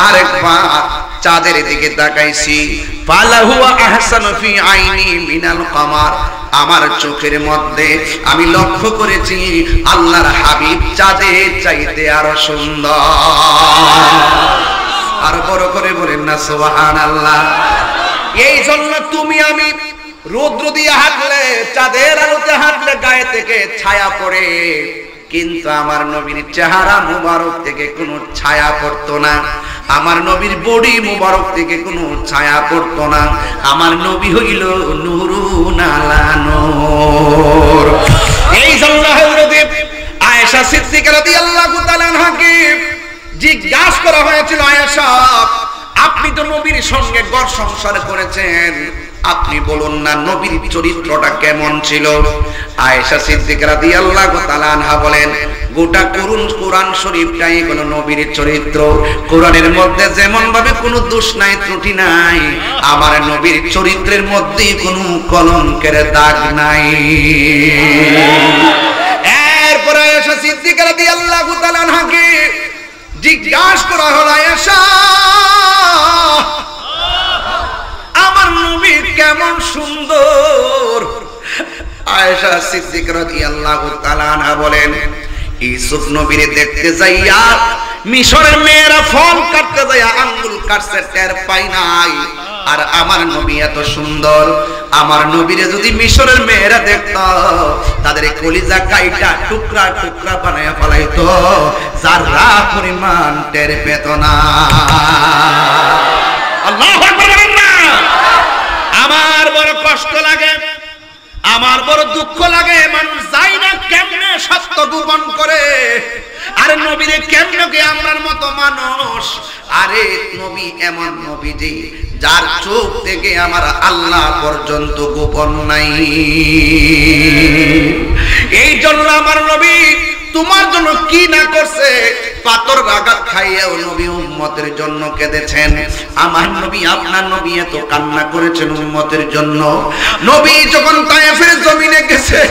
আর একবার চাঁদের দিকে তাকাইছি। ফালাহু আহসানু ফি আইনি মিনাল কমার, আমার চোখের মধ্যে আমি লক্ষ্য করেছি আল্লাহর হাবিব চাঁদের চাইতে আরো সুন্দর। আর বড় করে বলেন না সুবহানাল্লাহ। এই জন্য তুমি আমি রৌদ্র দিয়ে হাঁটলে, চাঁদের আলোতে হাঁটলে গায়ে থেকে ছায়া পড়ে, কিন্তু আমার নবীর চেহারা মুবারক থেকে কোনো ছায়া পড়তো না, আমার নবীর বডি মুবারক থেকে কোনো ছায়া পড়তো না। আমার নবী হইল নূরুন আলা নূর। এই জন্য হযরত আয়েশা সিদ্দিকা রাদিয়াল্লাহু তাআলা আনহাকে জিজ্ঞাসা করা হয়েছিল, আয়েশা আপনি তো নবীর সঙ্গে ঘর সংসার করেছেন, আপনি বলুন না নবীর চরিত্রটা কেমন ছিল? আয়েশা সিদ্দিকা রাদিয়াল্লাহু তাআলা আনহা বলেন, গোটা কোরআন শরীফটাই কোন নবীর চরিত্র। কোরআনের মধ্যে যেমন ভাবে কোনো দোষ নাই, ত্রুটি নাই, আমার নবীর চরিত্রের মধ্যে কোনো কলঙ্কের দাগ নাই। এরপর আয়েশা সিদ্দিকা রাদিয়াল্লাহু তাআলা আনহাকে জিজ্ঞাসা করা হলো আয়েশা আমার নবী কেমন সুন্দর। আয়েশা সিদ্দিক রাদিয়াল্লাহু তাআলা আনহা বলেন ইউসুফ নবীরে দেখতে যাইয়া মিশরের মেয়েরা ফল কাটতে যাইয়া আঙ্গুল কাটছে টের পাই নাই, আর আমার নবী এত সুন্দর, আমার নবীরে যদি মিশরের মেয়েরা দেখত তাদের কলিজা কাইটা টুকরা টুকরা বানায়া ফেলাইতো, যারা পরিমাণ টের পেত না। আল্লাহু আকবার বলেন না। আমার বড় কষ্ট লাগে, আমার বড় দুঃখ লাগে, মানুষ যায় না কেমনে সত্য গোপন করে। আরে নবীরে কেমনে কে আমরার মতো মানুষ, আরে নবী এমন নবী যে যার চোখ থেকে আমার আল্লাহ পর্যন্ত গোপন নাই। এই জন্য আমার নবী তোমার জন্য কি না করছে, পাথর আঘাত খাইয়াও নবী উম্মতের জন্য কেঁদেছেন। আমার নবী আপনার নবী এত কান্না করেছেন উম্মতের জন্য। নবী যখন তায়েফের জমিনে গেছে,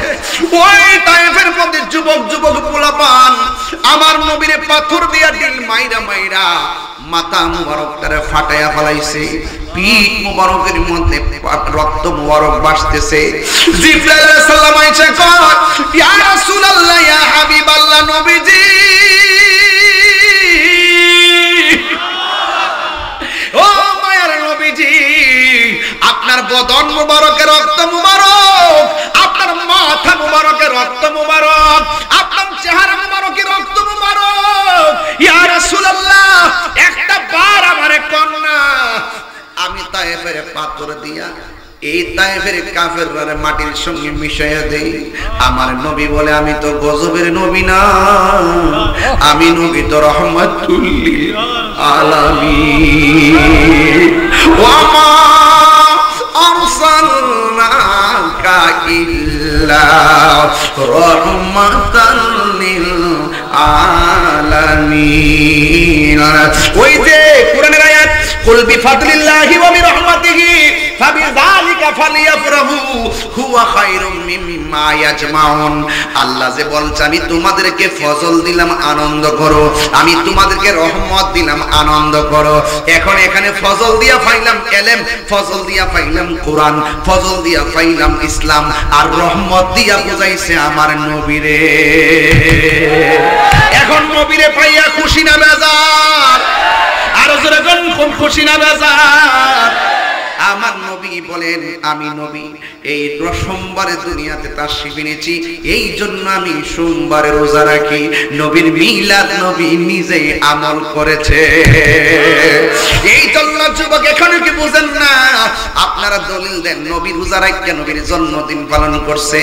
ওই তায়েফের মধ্যে যুবক যুবক পোলাপান আমার নবীরে পাথর দিয়া দিল মাইরা মাইরা মাথা মুবারকটারে ফাটায়া ফেলাইছে, পিঠ মুবারকের মধ্যে রক্ত মুবারক ভাসতেছে। জিবরাইল আলাইহিস সালাম আইসা কয় ইয়া রাসূলুল্লাহ ইয়া হাবিবাল্লাহ নবীজি, ও মায়ার নবীজি, আপনার বদন মুবারকের রক্ত মুবারক, আপনার মাথা মুবারকের রক্ত মুবারক, আপনার চেহারা মুবারকের রক্ত মুবারক। ইয়া রাসূলুল্লাহ একটা বার আমারে কন্যা আমি তায়েফের পাথর দিয়া এই তায়েফের কাফেররা মাটির সঙ্গে মিশাইয়া দেই। আমার নবী বলে আমি তো গজবের নবী না, আমি নবী তো রহমাতুল লিল আলামিন। ওয়া মা আরসালনাকা ইল্লা রাহমাতাল লিল আলামিন। ওই যে কোরআনের আয়াত কুল বিফাদলিল্লাহি ওয়া বিরহমাতিহি ফাবিযালিকা ফালিয়াফরাহু হুয়া খায়রুম মিম্মা ইয়াজমাউন। আল্লাহ যে বলছে আমি তোমাদেরকে ফজল দিলাম আনন্দ করো, আমি তোমাদেরকে রহমত দিলাম আনন্দ করো। এখন এখানে ফজল দিয়া পাইলাম ইলম, ফজল দিয়া পাইলাম কোরআন, ফজল দিয়া পাইলাম ইসলাম, আর রহমত দিয়া বুঝাইছে আমার নবীরে। এখন নবীরে পাইয়া খুশি না বেজার? আর জোরে কোন খুশি না বেজার? আমার নবী বলেন আমি নবী এই সোমবারে দুনিয়াতে তাশরীফ এনেছি, এই জন্য আমি সোমবারে রোজা রাখি। নবীর মিলাদ নবী নিজেই আমল করেছে। এই জন্য যুবক এখনো কি বুঝেন না? আপনারা দলিল দেন নবী রোজা রাখে নবীর জন্মদিন পালন করছে,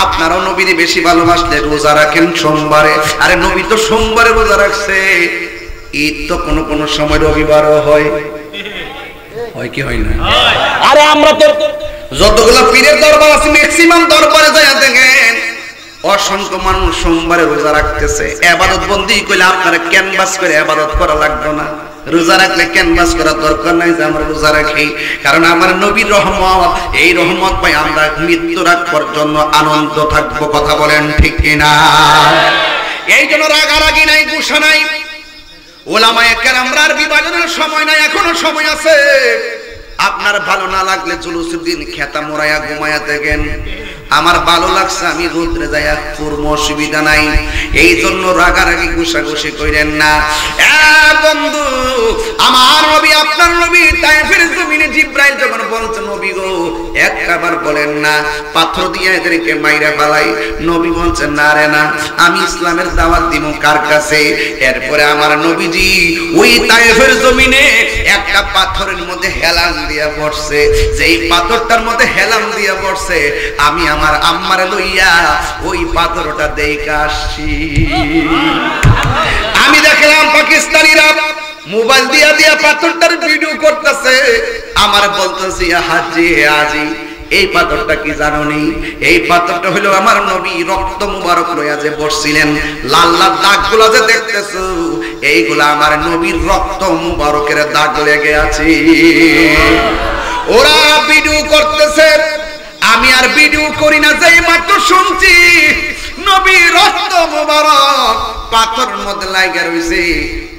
আপনারাও নবীর বেশি ভালোবাসলে রোজা রাখেন সোমবারে। আরে নবী তো সোমবারে রোজা রাখছে, ঈদ তো কোনো কোনো সময় রবিবারও হয়, হয় কি হয় না? আরে আমরা তো যতগুলো পীরের দরবার আছে ম্যাক্সিমাম দরবারে যায় দেখেন অসংখ্য মানুষ সোমবারে রোজা রাখতেছে। ইবাদত বন্দি কইলে আপনারা ক্যানভাস করে ইবাদত করা লাগবে না, রোজা রাখলে ক্যানভাস করার দরকার নাই যে আমরা রোজা রাখি, কারণ আমার নবীর রহমত, এই রহমত পাই আমরা মৃত্যুর আগ পর্যন্ত আনন্দ থাকবো। কথা বলেন ঠিক কিনা? এই জন্য রাগারাগি নাই, গুসা নাই, ওলামায়ে কেরামরার বিভাজনের সময় নাই, এখনো সময় আছে। আপনার ভালো না লাগলে জুলুসের দিন খেতা মোড়ায়া ঘুমায়া দেখেন, আমার ভালো লাগছে আমি রোদ্রে যাইয়া করব, অসুবিধা নাই। এই জন্য রাগারাগি গুসাগুসি কইরেন না। বন্ধু আমার নবী আপনার নবী তায়েফের জমিনে জিবরাইল যখন বলছে নবী গো একবার বলেন না পাথর দিয়ে এদেরকে মাইরা ফেলাই, নবী বলছেন না রে না, আমি ইসলামের দাওয়াত দিব কার কাছে? এরপরে আমার নবীজি ওই তায়েফের জমিনে একটা পাথরের মধ্যে হেলান দিয়া পড়ছে, যেই পাথরটার মধ্যে হেলান দিয়া পড়ছে আমি আমার আম্মারে লইয়া ওই পাথরটা দেখে আসছি। আমি দেখলাম পাকিস্তানিরা মোবাইল দিয়া দিয়া পাথরটার ভিডিও করতেছে, আমার বলতেছি হাজি আজি এই পাথরটা কি জানো নি? এই পাথরটা হলো আমার নবী রক্ত মুবারক লইয়া যে বসছিলেন, লাল লাল দাগগুলো যে দেখতেছো এইগুলা আমার নবীর রক্ত মুবারকের দাগ লেগে আছে। ওরা ভিডিও করতেছে, আমি আর ভিডিও করি না, যেই মাত্র শুনছি নবী রক্ত মোবারক পাথর মধ্যে লাগা রইছে।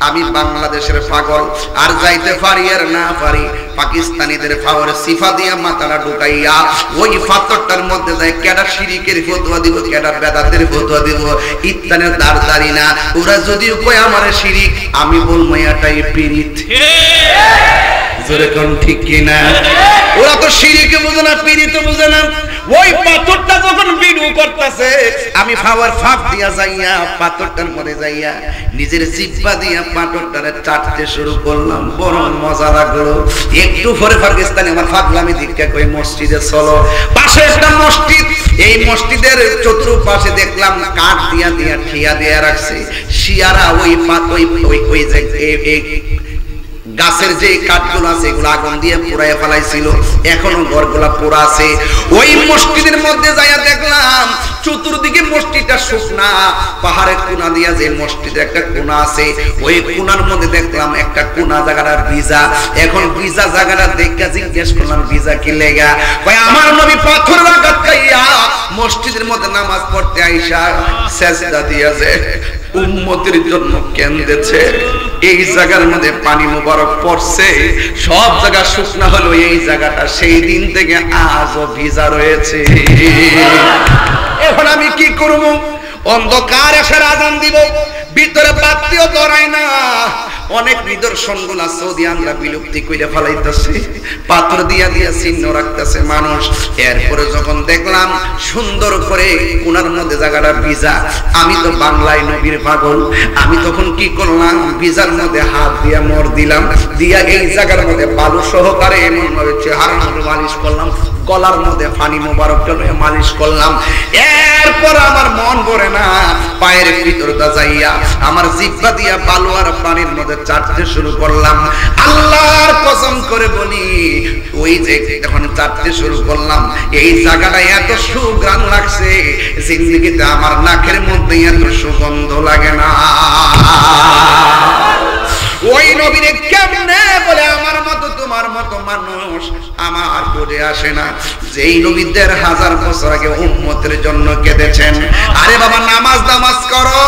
আমি বাংলাদেশের পাগল, আর যাইতে পারি আর না পারি, পাকিস্তানিদের পাওয়ার সিফা দিয়া মাথাটা ঢুকাইয়া ওই পাথরটার মধ্যে যায় কেডা শিরিকের ফতোয়া দিব, কেডা বেদাতের ফতোয়া দিব, ইত্যানের দাঁড় না। ওরা যদিও কয় আমার শিরিক, আমি বলবো এটাই পীড়িত। জোরে কোন ঠিক কিনা? ওরা তো শিরিকে বুঝে না, পীড়িত বুঝে না। ওই পাথরটা যখন ভিডিও করতেছে, আমি পাওয়ার ফাঁক দিয়া যাইয়া পাথরটার মধ্যে যাইয়া নিজের জিহ্বা দিয়া পাথরটারে চাটতে শুরু করলাম। বড় মজা লাগলো। একটু পরে পাকিস্তানি আমার ফাগলামি দিকে কই মসজিদে চলো। পাশে একটা মসজিদ, এই মসজিদের চতুর্পাশে দেখলাম কাঠ দিয়া দিয়া ঠিয়া দিয়া রাখছে। শিয়ারা ওই ওই যে গাছের যে কাঠগুলো আছে এগুলো আগুন দিয়ে পুড়াইয়া ফেলাইছিল, এখনো ঘরগুলা পোড়া আছে। ওই মসজিদের মধ্যে যাইয়া দেখলাম চতুর্দিকে মসজিদটা শুকনা, পাহাড়ের কোনা দিয়া যে মসজিদের একটা কোনা আছে, ওই কোনার মধ্যে দেখলাম একটা কোনা জায়গাটা ভিজা। এখন ভিজা জায়গাটা দেখে জিজ্ঞেস করলাম ভিজা কি লেগা? ভাই আমার নবী পাথর আঘাত খাইয়া মসজিদের মধ্যে নামাজ পড়তে আইসা সেজদা দিয়েছে, উম্মতের জন্য কেন্দেছে। এই জায়গার মধ্যে পানি মোবারক পড়ছে, সব জায়গা শুকনা হলো, এই জায়গাটা সেই দিন থেকে আজও ভিজা রয়েছে। এখন আমি কি করব? অন্ধকার এসে আজান দিব, ভিতরে বাতিও ধরায় না। অনেক নিদর্শন গুলা সৌদি আমরা বিলুপ্তি করে ফেলাইতেছে, পাথর দিয়া দিয়া চিহ্ন রাখতেছে মানুষ। এরপরে যখন দেখলাম সুন্দর করে কোনার মধ্যে জায়গাটা ভিজা, আমি তো বাংলায় নবীর পাগল, আমি তখন কি করলাম? ভিজার মধ্যে হাত দিয়া মর দিলাম, দিয়া এই জায়গার মধ্যে বালু সহকারে এমন ভাবে চেহারার মধ্যে মালিশ করলাম, গলার মধ্যে পানি মোবারকটা নিয়ে মালিশ করলাম। এরপর আমার মন ভরে না, পায়ের ভিতরটা যাইয়া আমার জিহ্বা দিয়া বালু আর পানির মধ্যে চাটতে শুরু করলাম। আল্লাহর কসম করে বলি, ওই যে যখন চাটতে শুরু করলাম, এই জায়গাটা এত সুঘ্রাণ লাগছে, জিন্দেগিতে আমার নাকের মধ্যে এত সুগন্ধ লাগে না। ওই নবীরে কেমনে বলে আমার মতো তোমার মতো মানুষ আমার বুঝে আসে না। যেই নবী ১,৫০০ বছর আগে উম্মতের জন্য কেঁদেছেন। আরে বাবা নামাজ করো,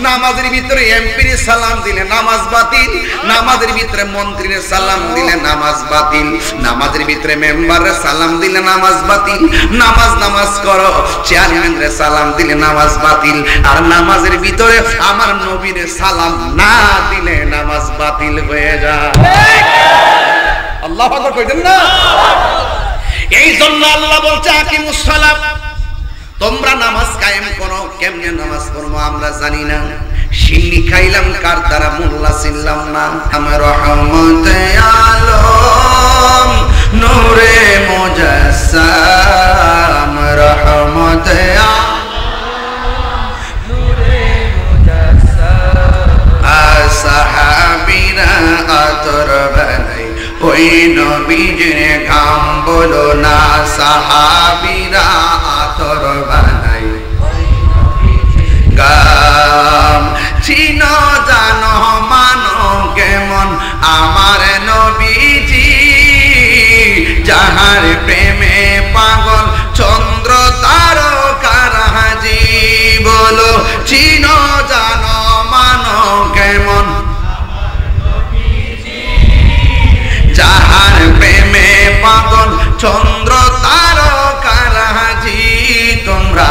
নামাজের ভিতরে এমপির সালাম দিলে নামাজ বাতিল, নামাজের ভিতরে মন্ত্রীর সালাম দিলে নামাজ বাতিল, নামাজের ভিতরে মেম্বারের সালাম দিলে নামাজ বাতিল। নামাজ করো, চেয়ারম্যানের সালাম দিলে নামাজ বাতিল, আর নামাজের ভিতরে আমার নবীর সালাম না দিলে নামাজ বাতিল হয়ে যায়। আল্লাহু আকবার কইতেন না? এই জন্য আল্লাহ বলছে আকিমুস সালাত, তোমরা নামাজ কায়েম করো। কেমনে নামাজ পড়বো আমরা জানি না, সিন্নি খাইলাম কার দ্বারা মোল্লা ছিলাম না। আমার রহমতে আলম নূরে মুজাসসাম, রহমতে সাহাবীরা আতর বানাই ওই নবীজির কাম বলো না, সাহাবীরা আতর বানাই গাম। চিনো জানো মানো কেমন আমার নবীজি, যাহার প্রেমে পাগল চন্দ্র তারকারাজি। বলো চিনো জানো মানো কেমন, যাহার প্রেমে পাগল চন্দ্র তারকারাজি। তোমরা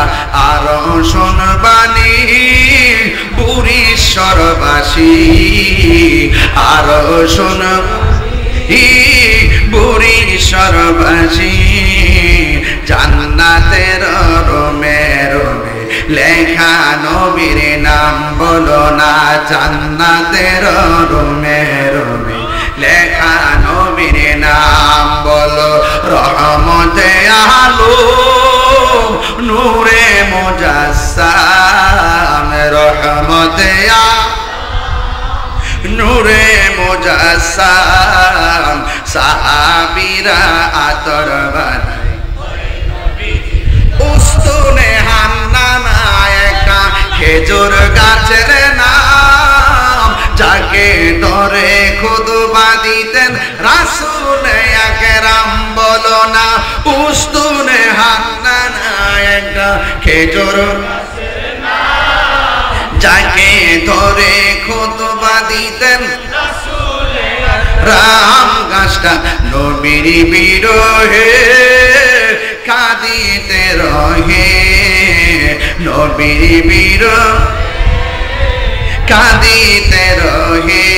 আরো শুনবানি বুড়িশ্বরবাসী, আরো শুনবানি বুড়িশ্বরবাসী। জান্নাতের রোমে রোমে লেখা নবীর নাম বলো না, জান্নাতের রোমে রোমে লেখা নবীর নাম বলো। রহমতে আলম নূরে মুজাসসাম, রহমতে নূরে মুজাসসাম। সাহাবীরা আতর বানাই উস্তুনে হান্নানা, একটা খেজুর গাছের নাম, যাকে ধরে খুতবা দিতেন রাসূল আকরাম। বলো না উস্তুনে হান্নানা, একটা খেজুর গাছের ধরে খুতবা দিতেন রাম গাছটা নবীর বিরহে কাঁদিতে রহে নবীর বিরহে কাঁদিতে রহে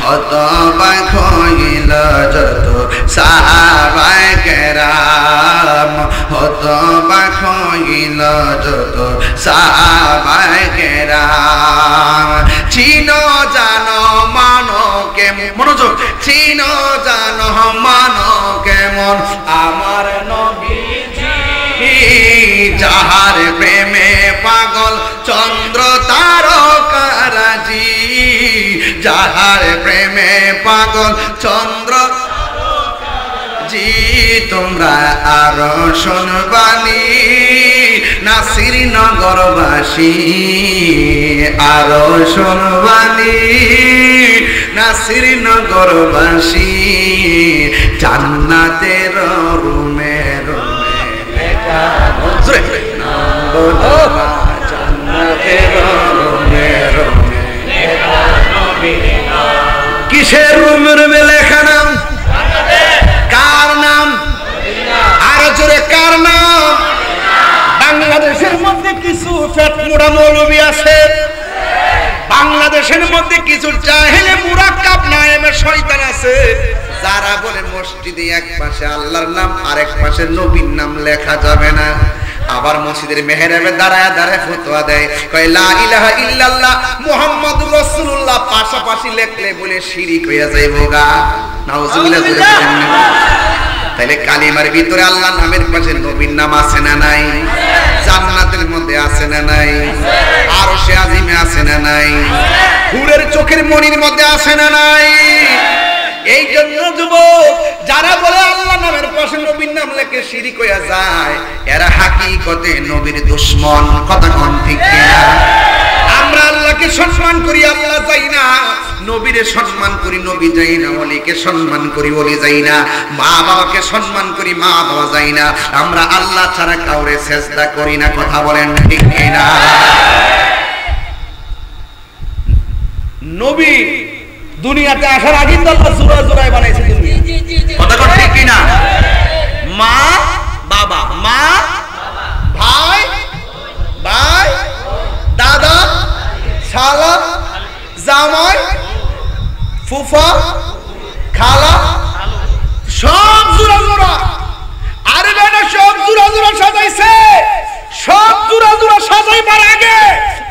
হতবাক হইল যত সাহাবায়ে কেরাম হতবাক হইল যত সাহাবায়ে কেরাম চিনো জানো মানো কেমন মনোযোগ চিনো জানো মানো কেমন আমার নবীজি যাহার প্রেমে পাগল চন্দ্র তারকারাজি যাহার প্রেমে পাগল চন্দ্র জি তোমরা আরো শুনবানি নাসির নগরবাসী আরো শুনবানি নাসির নগরবাসী জান্নাতের রুমে রুমে লেখা নজরে জান্নাতের রুমে রুমে লেখা নবীর নাম কিসের রুমে রুমে লেখা নাম কার নাম আরো জোরে কার নাম বাংলাদেশের মধ্যে কিছু ফেটমুড়া মৌলবী আছে বাংলাদেশের মধ্যে কিছু জাহেলে মুরাক্কাব নায়েবে শয়তান আছে যারা বলে মসজিদে এক পাশে আল্লাহর নাম আরেক পাশে নবীর নাম লেখা যাবে না আবার মসজিদের মেহরাবে দাঁড়ায় দাঁড়ায় ফতোয়া দেয় কয় লা ইলাহা ইল্লাল্লাহ মুহাম্মাদুর রাসূলুল্লাহ পাশাপাশি লেখলে বলে শিরিক হয়ে যাইবো গা নাউজুবিল্লাহ তাহলে কালিমার ভিতরে আল্লাহর নামের পাশে নবীর নাম আছে না নাই জান্নাতের মধ্যে আছে না নাই আরশে আজিমে আছে না নাই হুরের চোখের মনির মধ্যে আছে না নাই এই জন্য যুবক যারা বলে আল্লাহ নামের পাশে নবীর নাম লেখে শিরিক হয়ে যায় এরা হাকিকতে নবীর দুশমন কথা কোন ঠিক কিনা আমরা আল্লাহকে সম্মান করি আল্লাহ যাই না নবীরে সম্মান করি নবী যাই না ওলিকে সম্মান করি ওলি যাই না মা বাবাকে সম্মান করি মা বাবা যাই না আমরা আল্লাহ ছাড়া কাউরে সেজদা করি না কথা বলেন ঠিক কিনা নবী দুনিয়াতে আসার আগে তো আল্লাহ জোড়া জোড়ায় বানাইছে দুনিয়া কথা কোন ঠিক কিনা মা বাবা মা ভাই ভাই দাদা শালা জামাই ফুফা খালা সব জোড়া জোড়া আরে বেটা সব জোড়া জোড়া সাজাইছে সব জোড়া জোড়া সাজাইবার আগে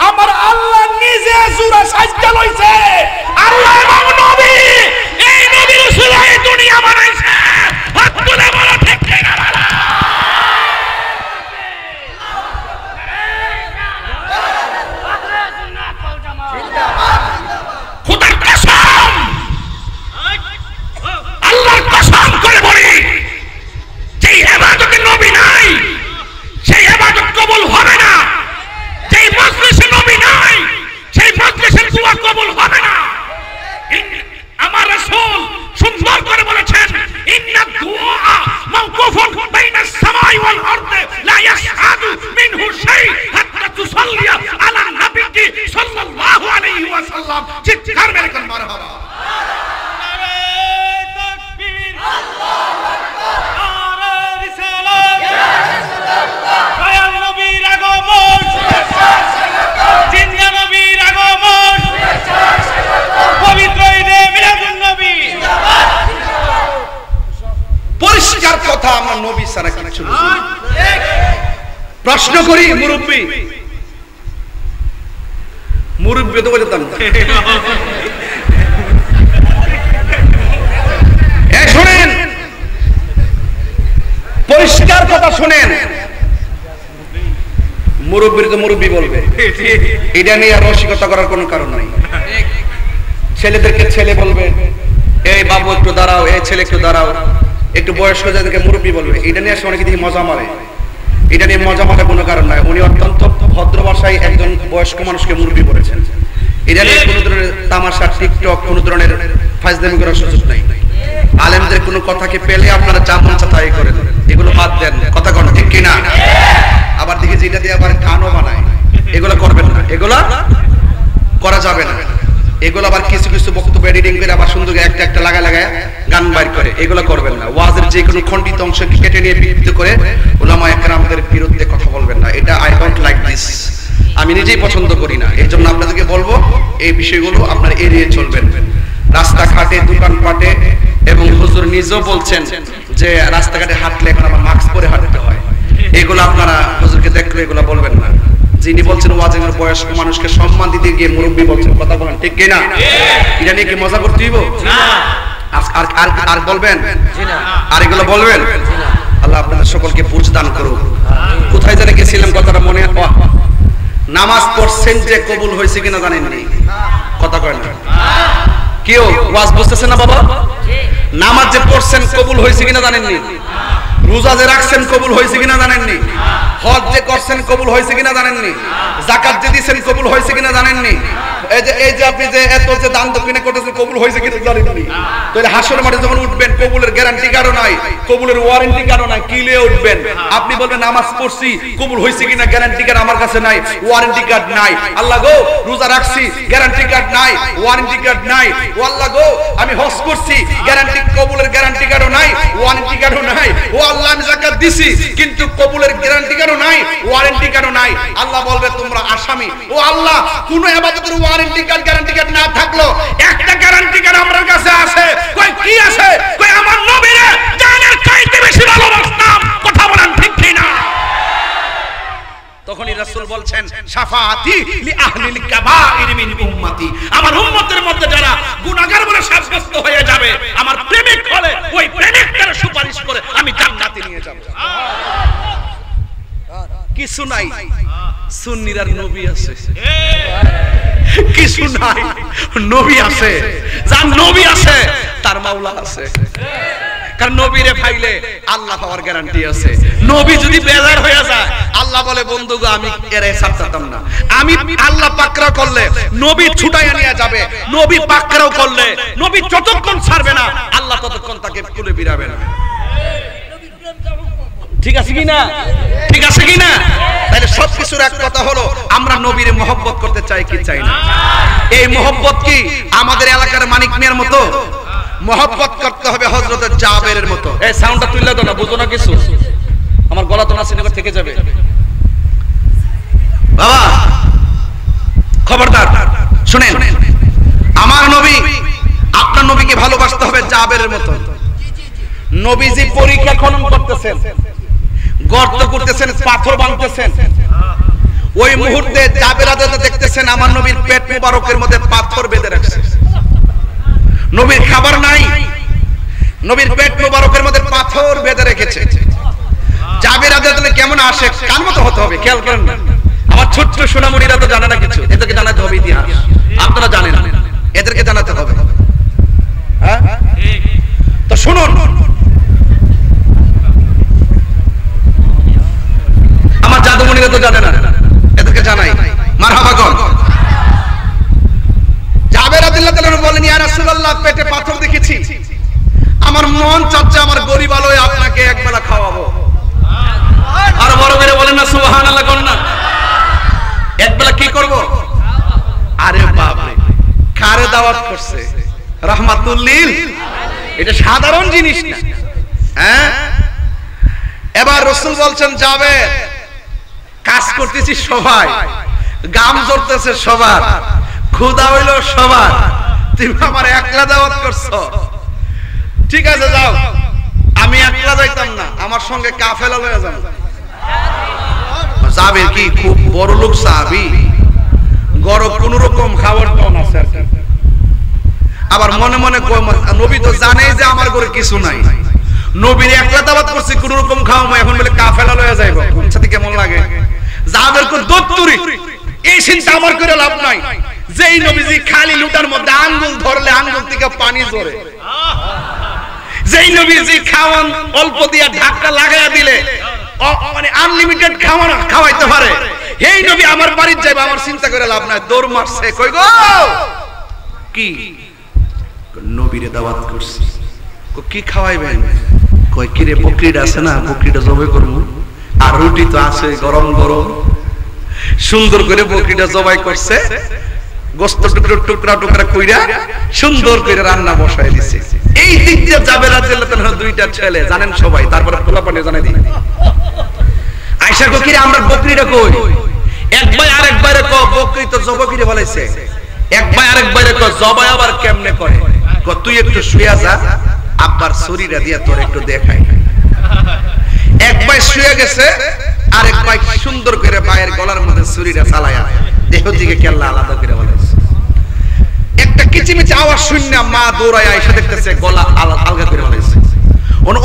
আমার আল্লাহ নিজে জোড়া সাজতে লইছে আল্লাহ এবং নবী এই নবীর উসিলায় এই দুনিয়া বানাইছে হাত তুলে বলো ঠিক ঠিক না খোদার কসম আল্লাহর কসম করে বলি যেই ইবাদতে নবী নাই সেই ইবাদত কবুল হবে না যেই মজলিসে নবী নাই সেই মজলিসের দোয়া কবুল হবে না আমার রাসূল সুন্দর করে বলেছেন ইন্না দুআ মাওকুফুন বাইনাস সামাই ওয়াল আরদি লা ইয়াসআদু মিনহু শাই হাত্তা তুসাল্লি আলা নবীকি সাল্লাল্লাহু আলাইহি ওয়াসাল্লাম চিৎকার মেরে কোন মারহাবা নারে তাকবীর আল্লাহু আকবার নারে রিসালাত ইয়া রাসূলুল্লাহ দয়াল নবীর আগমন জিন্দা নবীর আগমন পবিত্র ঈদে মিলাদুন নবী জিন্দাবাদ পরিষ্কার কথা আমরা নবী ছাড়া কিছু বুঝি না প্রশ্ন করি মুরব্বি মুরব্বি তো বলতাম না এই শুনেন পরিষ্কার কথা শুনেন মুরব্বির তো মুরব্বি বলবে এটা নিয়ে আর রসিকতা করার কোনো কারণ নাই ছেলেদেরকে ছেলে বলবে এই বাবু একটু দাঁড়াও এই ছেলে একটু দাঁড়াও একটু বয়স্ক যাদেরকে মুরব্বি বলবে এটা নিয়ে আসলে অনেকে দেখি মজা মারে এটা নিয়ে মজা মারার কোনো কারণ নাই উনি অত্যন্ত ভদ্র ভাষায় একজন বয়স্ক মানুষকে মুরব্বি বলেছেন এটা নিয়ে কোনো ধরনের তামাশা টিকটক কোনো ধরনের ফাজলামি করার সুযোগ নাই আলেমদের কোনো কথাকে পেলে আপনারা যা মন চায় তাই করেন এগুলো বাদ দেন কথা কোন ঠিক কিনা আবার দেখি যেটা দিয়ে আবার গানও বানায় এগুলো করবেন না এগুলো করা যাবে না। এগুলো আবার কিছু কিছু বক্তব্য এডিটিং করে আবার সুন্দর একটা একটা লাগায় গান বাইর করে, এগুলো করবেন না। ওয়াজের যে কোনো খণ্ডিত অংশকে কেটে নিয়ে বিকৃত করে উলামায়ে কেরামদের বিরুদ্ধে কথা বলবেন না। এটা আই ডোন্ট লাইক দিস, আমি নিজেই পছন্দ করি না। এই জন্য আপনাদেরকে বলবো এই বিষয়গুলো আপনারা এড়িয়ে চলবেন। রাস্তাঘাটে, দোকানপাটে, এবং হুজুর নিজেও বলছেন যে রাস্তাঘাটে হাঁটলে এখন আমার মাস্ক পরে হাঁটতে হয়, এগুলো আপনারা হুজুরকে দেখলে এগুলো বলবেন না। যিনি বলছেন ওয়াজিনের বয়স্ক মানুষকে সম্মান দিতে গিয়ে মুরব্বী বলছেন, কথা বলেন ঠিক কিনা? এটা নিয়ে কি মজা করতে হইব? আর বলবেন আর এগুলো বলবেন? আল্লাহ আপনাদের সকলকে বুঝ দান করুক। কোথায় জানে গেছিলাম কথাটা মনে? নামাজ পড়ছেন যে কবুল হয়েছে কিনা জানেননি? কথা কয় না কেউ? ওয়াজ বুঝতেছেন না বাবা? নামাজ যে পড়ছেন কবুল হয়েছে কিনা জানেননি? রোজা যে রাখছেন কবুল হয়েছে কিনা জানেননি? হজ যে করছেন কবুল হয়েছে কিনা জানেননি? যাকাত যে দিয়েছেন কবুল হয়েছে কিনা জানেননি? এই যে আপনি যে এত যে দান দক্ষিণা করতেছেন কবুল হয়েছে কিনা জানেননি? তাহলে হাসর মাঠে যখন উঠবেন কবুলের গ্যারান্টি কারো নাই, কবুলের ওয়ারেন্টি কারো নাই, কি লিয়ে উঠবেন? আপনি বলবেন নামাজ পড়ছি কবুল হয়েছে কিনা গ্যারান্টি কার্ড আমার কাছে নাই, ওয়ারেন্টি কার্ড নাই। আল্লাহ গো রোজা রাখছি গ্যারান্টি কার্ড নাই, ওয়ারেন্টি কার্ড নাই। ও আল্লাহ গো আমি হজ করছি গ্যারান্টি, কবুলের গ্যারান্টি কার্ডও নাই, ওয়ারেন্টি কার্ডও নাই। ও আল্লাহ আমি যাকাত দিছি কিন্তু কবুলের গ্যারান্টি কার্ডও নাই, ওয়ারেন্টি কার্ডও নাই। আল্লাহ বলবে তোমরা আসামি। ও আল্লাহ কোন ইবাদতের ওয়ারেন্টি কার্ড গ্যারান্টি কার্ড না থাকলো একটা গ্যারান্টি কার্ড আমার কাছে আছে, কই কি আছে? কই আমার নবীরে জানের চাইতে বেশি ভালোবাসতাম। কথা বলেন ঠিক কি না? তখনই রাসূল বলছেন শাফাআতি লি আহলিল কাবাইর মিন উম্মতি, আমার উম্মতের মধ্যে যারা গুনাহগার বলে সাব্যস্ত হয়ে যাবে আমার প্রেমিক হলে ওই প্রেমিকদের সুপারিশ করে আমি জান্নাতে নিয়ে যাব। কিছু নাই, সুন্নিরার নবী আছে। কিছু নাই, নবী আছে। যার নবী আছে তার মাওলা আছে। কারণ নবীরে পাইলে আল্লাহ পাওয়ার গ্যারান্টি আছে। নবী যদি বেজার হয়ে যায় আল্লাহ বলে বন্ধুগো আমি এর হিসাব চাইতাম না। আমি আল্লাহ পাকড়াও করলে নবী ছুটাইয়া নিয়ে যাবে, নবী পাকড়াও করলে নবী যতক্ষণ ছাড়বে না আল্লাহ ততক্ষণ তাকে কুলে বিরাবে না। ঠিক আছে কি না? ঠিক আছে কি না? তাহলে সবকিছুর এক কথা হলো আমরা নবীর মহব্বত করতে চাই কি চাই না? এই মহব্বত কি আমাদের এলাকার মানিক মিয়ার মতো? মহব্বত করতে হবে হযরত জাবেরের মতো। এই সাউন্ডটা তুললে তো না, বুঝো না কিছু? আমার গলা তো না সিনেমার থেকে যাবে বাবা। খবরদার শুনেন, আমার নবী আপনার নবীকে ভালোবাসতে হবে জাবেরের মতো। নবীজি পরীক্ষা খনন করতেছেন, গর্ত করতেছেন, পাথর বাঁধতেছেন, ওই মুহূর্তে জাবের আদাতে দেখতেছেন আমার নবীর পেট মুবারকের মধ্যে পাথর বেঁধে রাখছে। নবীর খাবার নাই, নবীর পেট মুবারকের মধ্যে পাথর বেঁধে রেখেছে। জাবের আদাতে কেমন আসে কান মতো হতে হবে, খেয়াল করেন না। আমার ছোট্ট সোনামণিরা তো জানে না কিছু, এদেরকে জানাতে হবে ইতিহাস। আপনারা জানেন, এদেরকে জানাতে হবে। হ্যাঁ তো শুনুন, আমার জাদুমণিরা তো জানে না, এদেরকে জানাই। মারহাবা গণ। জাবের রাদিয়াল্লাহু তাআলা বলেন ইয়া রাসূলুল্লাহ পেটে পাথর দেখেছি, আমার মন চাচ্ছে আমার গরিব আলোয় আপনাকে একবেলা খাওয়াবো। আর বড় করে বলেন না সুবহানাল্লাহ কোন না? একবেলা কি করব? আরে বাপ রে, কারে দাওয়াত করছে? রাহমাতুল লিল। এটা সাধারণ জিনিস না। হ্যাঁ এবার রাসূল বলছেন যাবে, কাজ করতেছি সবাই, গাম জ্বলতেছে সবার, ক্ষুধা হইল সবার, তুমি আমার একলা দাওয়াত করছো। ঠিক আছে যাও, আমি একলা যাইতাম না, আমার সঙ্গে কাফেলা লয়ে যাও। যাবে কি খুব বড় লোক সাহাবী, গরম কোন রকম খাবার টাউন আছে আর কি। আবার মনে মনে নবী তো জানেই যে আমার ঘরে কিছু নাই, নবীর একলা দাওয়াত করছি কোন রকম খাওয়াবো, এখন বলে কাফেলা লয়ে যাইবো, সাথে কেমন লাগে? যাবের কো দত্তুরি, এই চিন্তা আমার করে লাভ নাই। যেই নবীজি খালি লুটার মধ্যে আঙ্গুল ধরলে আঙ্গুল থেকে পানি ঝরে, যেই নবীজি খাওয়ান অল্প দিয়া ঢাকা লাগাইয়া দিলে মানে আনলিমিটেড খাওয়াইতে পারে, এই নবী আমার বাড়িতে যাইবে, আমার চিন্তা করে লাভ নাই। দৌড় মারছে, কই গো কি? নবীরে দাওয়াত করছি। কি খাওয়াইবেন? কই কি রে, বকরিটা আছে না, বকরিটা জবাই করবো, আর রুটি তো আছে গরম গরম। সুন্দর করে বকরিটা জবাই করছে, গোস্ত টুকরো টুকরা টুকরা কইরা সুন্দর করে রান্না বসায় দিছে। এই দিক দিয়ে জাবের রাদিয়াল্লাহু তাআলা দুইটা ছেলে জানেন সবাই, তারপরে পোলাপানে জানাই দিই আয়েশা কো কিরে আমরা বকরিটা কই, এক ভাই আরেক ভাইরে কো বকরি তো জবাই করে বলাইছে, এক ভাই আরেক ভাইরে কো জবাই আবার কেমনে করে, কো তুই একটু শুয়া যা আব্বার শরীরটা দিয়া তোর একটু দেখাই। এক ভাই শুয়ে গেছে, আরেক ভাই সুন্দর করে ভাইয়ের গলার মধ্যে ছুরিটা চালায়া দেহ দিকে কেল্লা আলাদা করে বলাইছে। একটা কিচিমিচি আওয়াজ শুননা মা দৌড়ায় আয়েশা দেখতেছে গলা আলগা করে বলাইছে।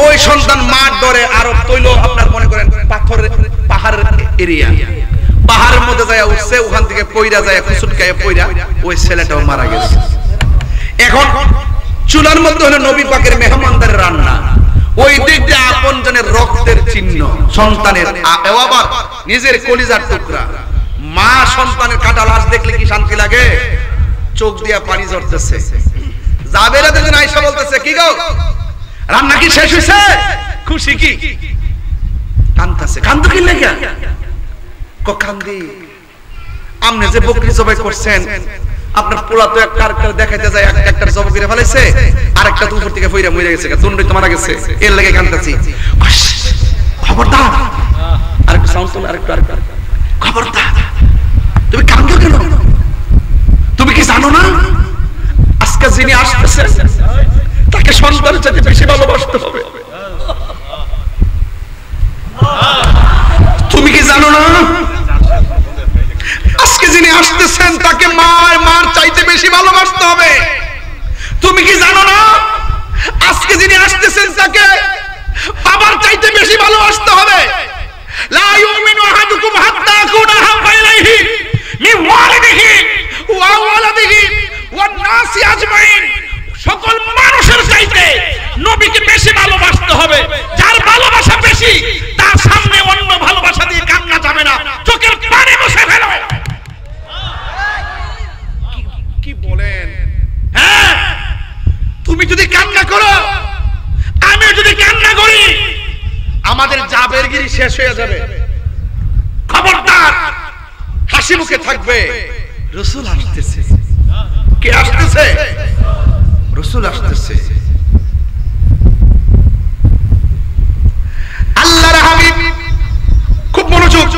ওই সন্তান মার ডরে আরো তৈল আপনার মনে করেন পাথরের পাহাড়ের এরিয়া, পাহাড়ের মধ্যে যায় উঠছে, ওখান থেকে পইরা যায় কুচুটকায় পইরা ওই ছেলেটাও মারা গেছে। এখন চুলার মধ্যে হলো নবী পাকের মেহমানদারের রান্না, ওই দিক দিয়ে আপনজনের রক্তের চিহ্ন সন্তানের, আবার নিজের কলিজার টুকরা। মা সন্তানের কাটা লাশ দেখলে কি শান্তি লাগে, চোখ দিয়া পানি ঝরতেছে। জাবের রাদিয়াল্লাহু আয়েশা বলতেছে কি গো রান্না কি শেষ হইছে, খুশি কি, কাঁদতেছে। কান্দ কি লাগা, ক কান্দি আমনে যে বকরি জবাই করছেন আপনার পোলা তো একটা আরেকটা দেখাইতে যায় একটা জবাই করে ফেলাইছে, আরেকটা তো উপর থেকে ফইরা মরে গেছে, দুটোই তো মারা গেছে, এর লাগি কাঁদতেছি। খবরদার আরেকটা সাউন্ড তোল, আরেকটা খবরদার তুমি কাঁদো কেন, তুমি কি জানো না আজকে যিনি আসতেছে তাকে সন্তানের চাইতে বেশি ভালোবাসতে হবে। তুমি কি জানো না আজকে যিনি আসতেছেন তাকে মার চাইতে বেশি ভালোবাসতে হবে। তুমি কি জানো না আজকে যিনি আসতেছেন তাকে বাবার চাইতে বেশি ভালোবাসতে হবে। লা ইউমিনু আহাদুকুম হাত্তা আকুনা হাব্বা ইলাইহি মিন ওয়ালিদিহি ওয়া ওয়ালাদিহি ওয়ান নাসি আজমাইন, সকল মানুষের চাইতে নবীকে বেশি ভালোবাসতে হবে। যার ভালোবাসা বেশি তার সামনে অন্য ভালোবাসা দিয়ে কান্না যাবে না, চোখের পানি মুছে ফেলো। কি বলেন? হ্যাঁ, তুমি যদি কান্না করো, আমি যদি কান্না করি, আমাদের জাবেরগিরি শেষ হয়ে যাবে। খবরদার, হাসি মুখে থাকবে। রাসূল আসতেছে। কে আসতেছে? রাসূল আসতেছে। আল্লাহর হাবিব খুব মনোযোগ,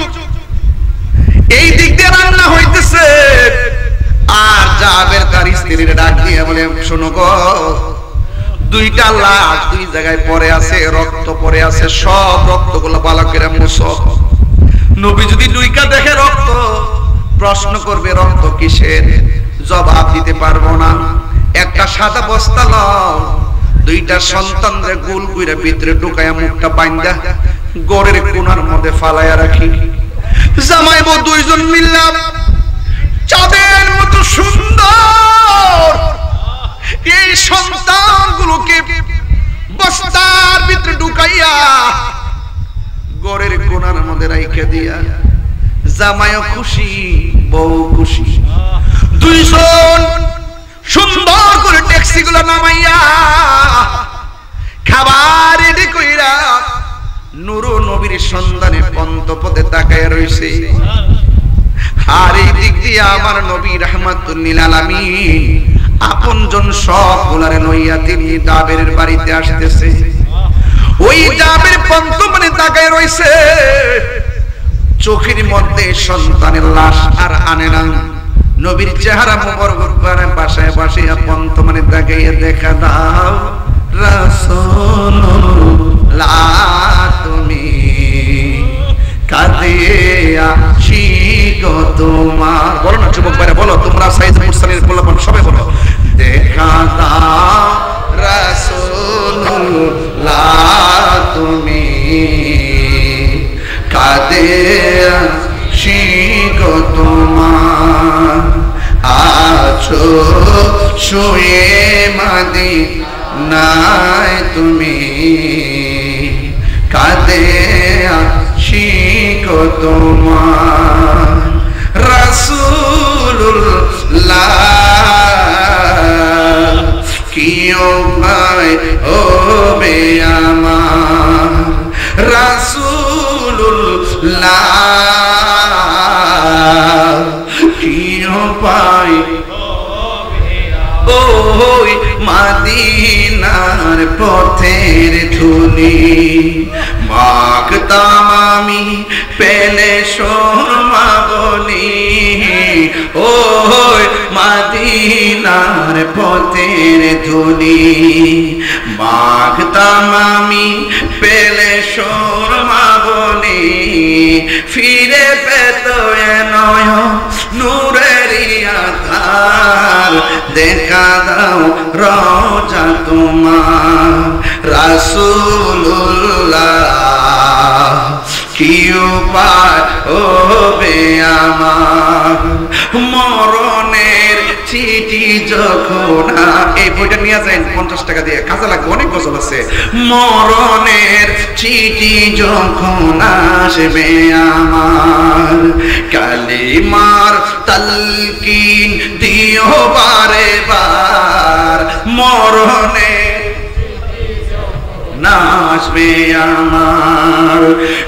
এই দিক দিয়ে রান্না হইতেছে। আর জাবের তার স্ত্রীর ডাক দিয়ে বলে শোনো গো, দুইটা লাশ দুই জায়গায় পড়ে আছে, রক্ত পড়ে আছে, সব রক্তগুলো ভালো করে মুছো। নবী যদি দুইটা দেখে রক্ত, প্রশ্ন করবে রক্ত কিসের, জবাব দিতে পারবো না। একটা সাদা বস্তা লও, দুইটা সন্তানরে গোল কইরা ভিতরে ঢুকায়া মুখটা বাইন্দা গড়ের কোণার মধ্যে ফালায়া রাখি। জামাই বউ দুইজন মিললাম চাঁদের মতো সুন্দর এই সন্তানগুলোকে বস্তার ভিতরে ঢুকাইয়া গড়ের কোণার মধ্যে রাইখা দিয়া জামাইও খুশি বউ খুশি। দুইজন সুন্দর করে ট্যাক্সি গুলো নামাইয়া খাবার রেডি কইরা নূর নবীর সন্ধানে পন্তপথে তাকায়া রইছে। আর এই দিক দিয়ে আমার নবী রাহমাতুল লিল আলামিন আপনজন সবগুলারে লইয়া তিনি জাবেরের বাড়িতে আসতেছে। ওই জাবের পন্তপথে তাকায়া রইছে, চোখের মধ্যে সন্তানের লাশ আর আনে না। নবীর চেহারা মুবারক করে পাশে পাশে পন্তপথে তাকাইয়া দেখা দাও রাসূলুল্লাহ, তুমি কাঁদে আছি গো তোমার। বলো না যুবক ভাইরা, বলো তোমরা সাইদ মুরসালিনের পোলাপান সবাই বলো, দেখা দাও রাসূলুল্লাহ, তুমি কাঁদে আছি গো তোমার। আছো শুয়ে মদিনায় তুমি, কাঁদে আছি গো তোমার। রাসূলুল্লাহ কি উপায় হবে আমার, রাসূলুল্লাহ কি উপায় মদিনার পথের ধুলি মাখতাম আমি পেলে শোরমা বলি ও মদিনার পথের ধুলি মাখতাম আমি পেলে শোরমা বলি ফিরে পেত নয় নূরের আধার দেখা দাও রওজা তোমার রাসূলুল্লাহ কি উপায় হবে আমার মরণের চিঠি যখন এই বইটা নিয়ে যান 50 টাকা দিয়ে কাজে লাগবে অনেক গজল আছে মরণের চিঠি যখন আসবে আমার কালিমার তালকিন দিও বারে বার মরণের নাচবে আমার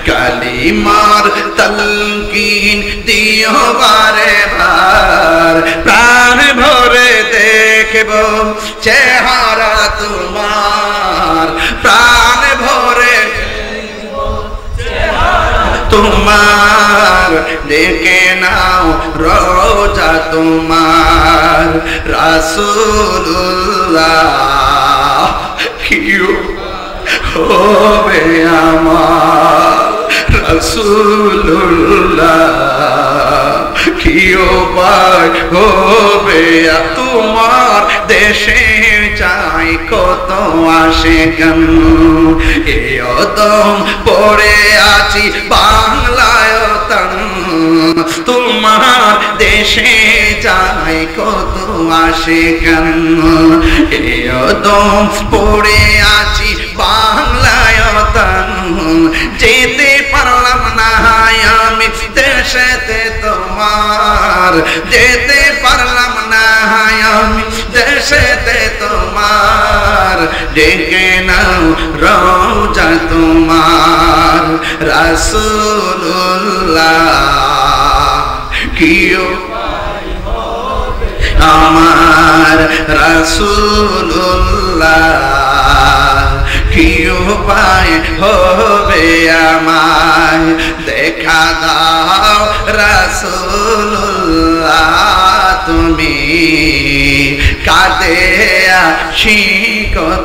কালিমার তালকিন দিও বারে বার প্রাণ ভরে দেখব চেহারা তোমার প্রাণ ভরে তোমার দেখে নাও রওজা তোমার রাসূলুল্লাহ কি হবে আমার রাসূলুল্লাহ কি উপায় হবে তোমার দেশে চাই কত আশিকান এই অদম পড়ে আছি বাংলায় তান তোমার দেশে চাই কত আশিকান এই অদম পড়ে আছি বাংলায় তান যেতে পারলাম না আমি দেশেতে তোমার যেতে পারলাম না আমি দেশেতে তোমার ডেকে নাও রওজা তোমার রাসূলুল্লাহ কি আমার রাসূলুল্লাহ কি উপায় হবে আমায় দেখা দাও রাসূলুল্লাহ তুমি কাঁদে আছি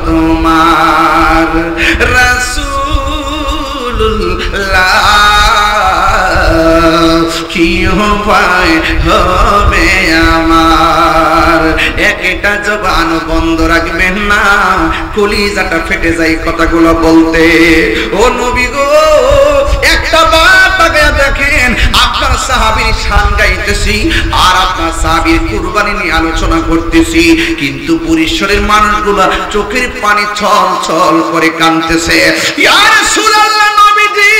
তোমার রাসূলুল্লাহ কি উপায় হবে আমার একটা জবান বন্ধ রাখবেন না কলিজাটা ফেটে যায় কথাগুলো বলতে ও নবী গো একটা বার তাকায়া দেখেন আপনার সাহাবীর শান গাইতেছি আর আপনার সাহাবীর কুরবানি নিয়ে আলোচনা করতেছি কিন্তু পুরীশ্বরের মানুষগুলো চোখের পানি ছল ছল করে কাঁদতেছে ইয়া রাসূলুল্লাহ নবীজি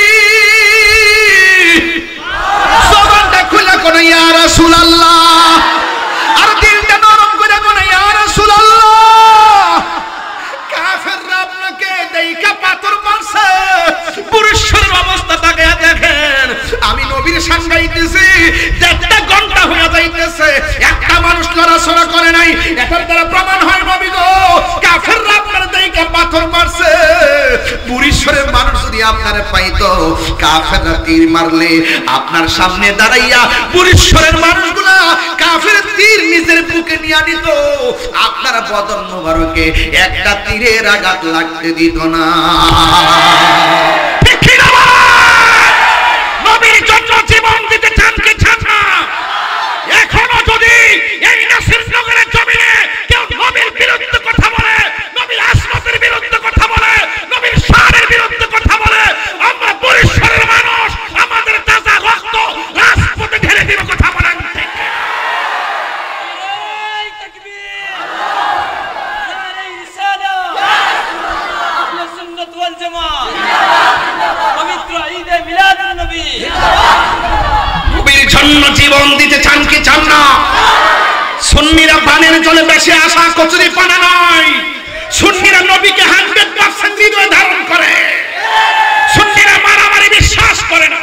জবানটা খুলে কোন ইয়া রাসূলুল্লাহ আর দিলটা নরম করে কোন ইয়া রাসূলুল্লাহ কাফেররা আপনাকে দেইকা পাথর মারছে পুরুষের অবস্থাটাকে দেখেন আমি নবীর শান গাইতেছি একটা ঘন্টা হয়ে যাইতেছে একটা মানুষ লড়াছড়া করে নাই এটার দ্বারা প্রমাণ হয় নবী গো কাফেররা আপনার দেইকা পাথর মারছে পুরুষের মানুষ যদি আপনারে পাইতো কাফেররা তীর মারলে আপনার সামনে দাঁড়াইয়া পুরুষের মানুষগুলা কাফের তীর নিজের বুকে নিয়ে নিত আপনার বদন মোবারকে একটা তীরের আঘাত লাগতে দিত না ঠিক কি না নবীর জন্য জীবন দিতে চান কি চান না এখনো যদি এই নাসিরনগরের জমিনে কেউ নবীর বিরুদ্ধে কথা বলে নবীর আসমাতের বিরুদ্ধে কথা বলে নবীর শানের বিরুদ্ধে কথা বলে আমরা পরিষ্কারের মানুষ আমাদের তাজা রক্ত রাজপথে ঢেলে দিব কথা বলেন ঠিক এই তাকবীর নারে রিসালাত আহলে সুন্নাত ওয়াল জামাত পবিত্র ঈদে মিলাদুন নবী নবীর জন্য জীবন দিতে চান কি চান না সুন্নিরা পানের জলে বেশি আশা কচুরি পানা নয় সুন্নিরা নবীকে 100% হৃদয়ে ধারণ করে সুন্নিরা মারামারি বিশ্বাস করে না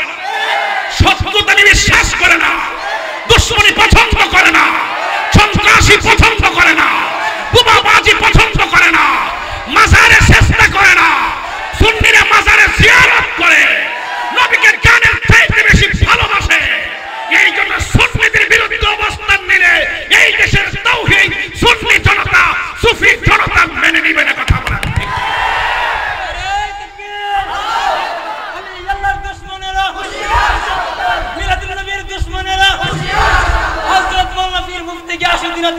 সত্যতা বিশ্বাস করে না দুশমনি পছন্দ করে না সন্ত্রাসী পছন্দ করে না বোমাবাজি পছন্দ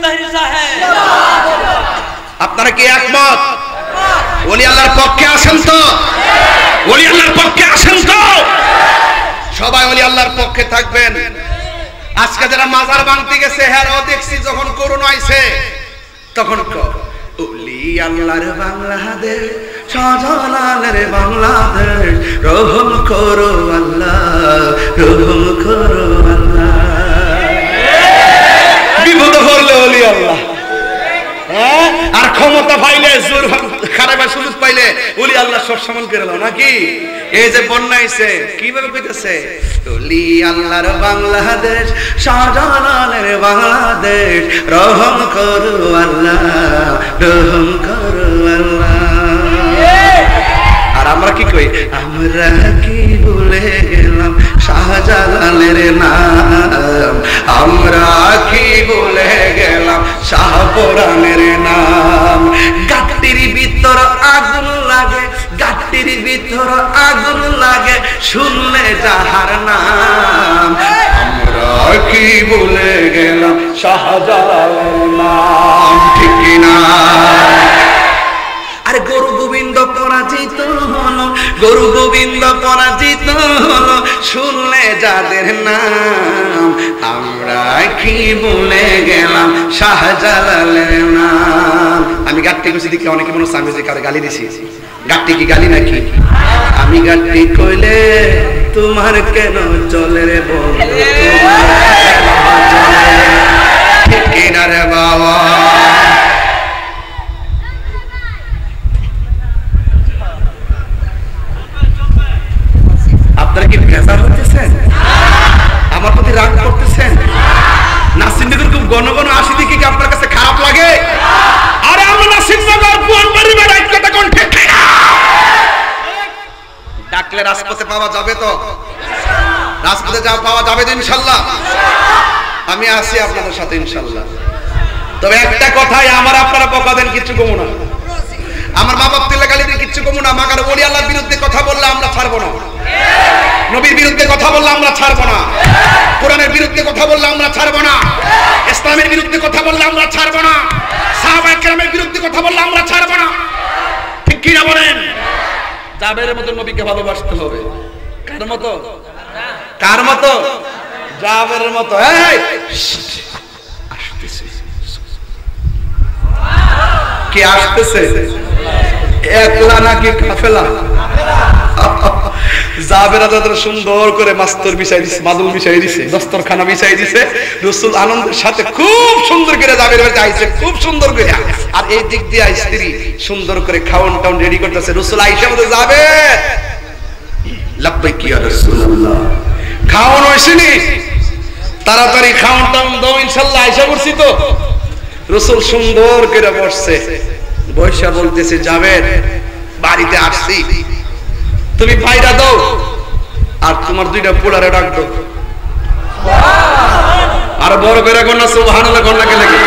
তাহির সাহেব। আপনারা কি একমত? ওলি আল্লাহর পক্ষে আসেন তো? ওলি আল্লাহর পক্ষে আসেন তো? সবাই ওলি আল্লাহর পক্ষে থাকবেন। আজকে যারা মাজার ভাঙতে গেছে হেরাও দেখছি যখন করোনা আইছে তখন ওলি আল্লাহর বাংলাদেশ শাহজালালের বাংলাদেশ রহম করো আল্লাহ রহম করো আল্লাহ। বিপদ হলে ওলি আল্লাহ, আর ক্ষমতা পাইলে জোর খারাপ সুযোগ পাইলে ওলি আল্লাহ সব সমান করে দাও নাকি? এই যে বন্যা আইছে কিভাবে কইতেছে ওলি আল্লাহর বাংলাদেশ শাহজালালের বাংলাদেশ রহম করো আল্লাহ রহম করো আল্লাহ। আর আমরা কি কই? আমরা কি ভুলে গেলাম শাহজালালের নাম, আমরা কি ভুলে গেলাম শাহপরানের নাম। গাট্টির ভিতর আগুন লাগে, গাট্টির ভিতর আগুন লাগে শুনলে যাহার নাম, আমরা কি ভুলে গেলাম শাহজালালের নাম। ঠিক কিনা? আরে গরু গোবিন্দ পরাজিত হলো, গরু গোবিন্দ পরাজিত হলো শুনলে যাদের নাম, আমরা কি ভুলে গেলাম শাহজালালের নাম। আমি গাট্টি কইছি দেখে অনেকে মনে হচ্ছে আমি যে কারো গালি দিছি। গাট্টি কি গালি নাকি? আমি গাট্টি কইলে তোমার কেন চলে রে বন্ধু, ঠিক কিনা রে বাবা? আপনারা কি বেজার হতেছেন? আমার প্রতি রাগ করতেছেন? নাসিরনগর খুব ঘন ঘন আসি দেখি কি আপনার কাছে খারাপ লাগে? আরে আমরা নাসিরনগর বুয়ানবাড়ি বেড়াই কথা কোন ঠিক না? ডাকলে রাজপথে পাওয়া যাবে তো? রাজপথে যা পাওয়া যাবে তো ইনশাআল্লাহ? আমি আছি আপনাদের সাথে ইনশাআল্লাহ। তবে একটা কথাই আমার আপনারা বকা দেন কিচ্ছু কমু না। আমার মা বাপ তুলে গালি দিয়ে কিচ্ছু কমু না। মাগার ওলি আল্লাহর বিরুদ্ধে কথা বললে আমরা ছাড়বো না, নবীর বিরুদ্ধে কথা বললে আমরা ছাড়বো না, কোরআনের বিরুদ্ধে কথা বললে আমরা ছাড়বো না, ইসলামের বিরুদ্ধে কথা বললে আমরা ছাড়বো না, সাহাবায়ে কেরামের বিরুদ্ধে কথা বললে আমরা ছাড়বো না। ঠিক কি না বলেন? জাবেরের মতো নবীকে ভালোবাসতে হবে। কার মতো? কার মতো? জাবেরের মতো। এই আসতেছে, কে আসতেছে? একলা নাকি কাফেলা? জাবের আজাদ সুন্দর করে মাস্তর বিছাই দিছে, মাদুল বিছাই দিছে, দস্তরখানা বিছাই দিছে। রাসূল আনন্দের সাথে খুব সুন্দর করে জাবের বাড়িতে আইছে, খুব সুন্দর করে। আর এই দিক দিয়ে স্ত্রী সুন্দর করে খাওন টাউন রেডি করতেছে। রাসূল আয়েশা বলে যাবে লাব্বাইক ইয়া রাসূলুল্লাহ, খাওন হইছেনি, তাড়াতাড়ি খাওন টাউন দাও ইনশাআল্লাহ, আয়েশা করছি তো। রাসূল সুন্দর করে বসছে, বৈশা বলতেছে জাবের বাড়িতে আসছি, তুমি পায়রা দাও আর তোমার দুইটা পোলারে ডাক দাও। আর বড় করে গন্না সুবহানাল্লাহ গন্না কে লাগে,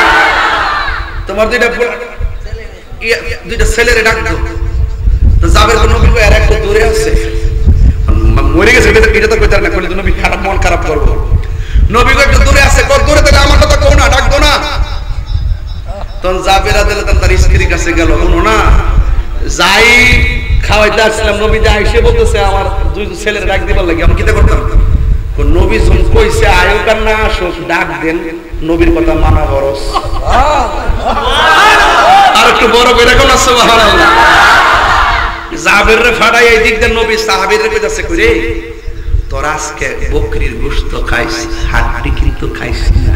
তোমার দুইটা ছেলেরে ডাক দাও। তো জাবের কোন নবী এর একটু দূরে আছে, মরে গেছে, এটা তো কইতার না, কইলে তো নবী খারাপ মন খারাপ করবো। নবী একটু দূরে আছে, কত দূরে তাহলে আমার কথা কও না, ডাক দাও না। তখন জাবেরা দিলে তার স্ত্রীর কাছে গেল, শুনো না যাই খাওয়াইতে আসছিলাম, নবী আইসে বলতেছে আমার দুই ছেলের ডাক দিবার লাগে, আমি কিতা করতাম? নবী যখন কইছে আয়োগ আর না আসুক ডাক দেন, নবীর কথা মানা বরস। আর একটু বড় করে কোন সুবহানাল্লাহ। জাবের রে ফাড়াই এই দিক দিয়ে নবী সাহাবীর রে কইতাছে কইরে তোর আজকে বকরির গোশত খাইস, হাড্ডি কিন্তু খাইস না।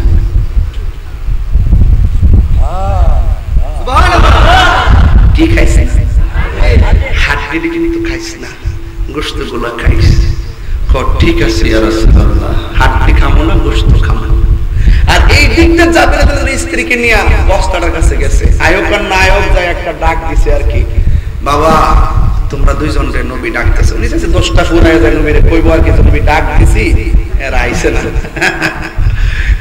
কি খাইস? হাড্ডি কিন্তু খাইস না, গোশত গুলা খাইস। ঠিক আছে ইয়া রাসূলুল্লাহ, হাড্ডি খামো না, গোশত খামো। আর এই দিকটা জাবের স্ত্রীকে নিয়ে বস্তাটার কাছে গেছে, আয়োগ আর নায়ক যায় একটা ডাক দিছে আর কি, বাবা তোমরা দুইজন রে নবী ডাকতেছে। উনি চাইছে 10টা ফুরায় যায় নবীরে কইবো আর কি, নবী ডাক দিছি এরা আইছে না।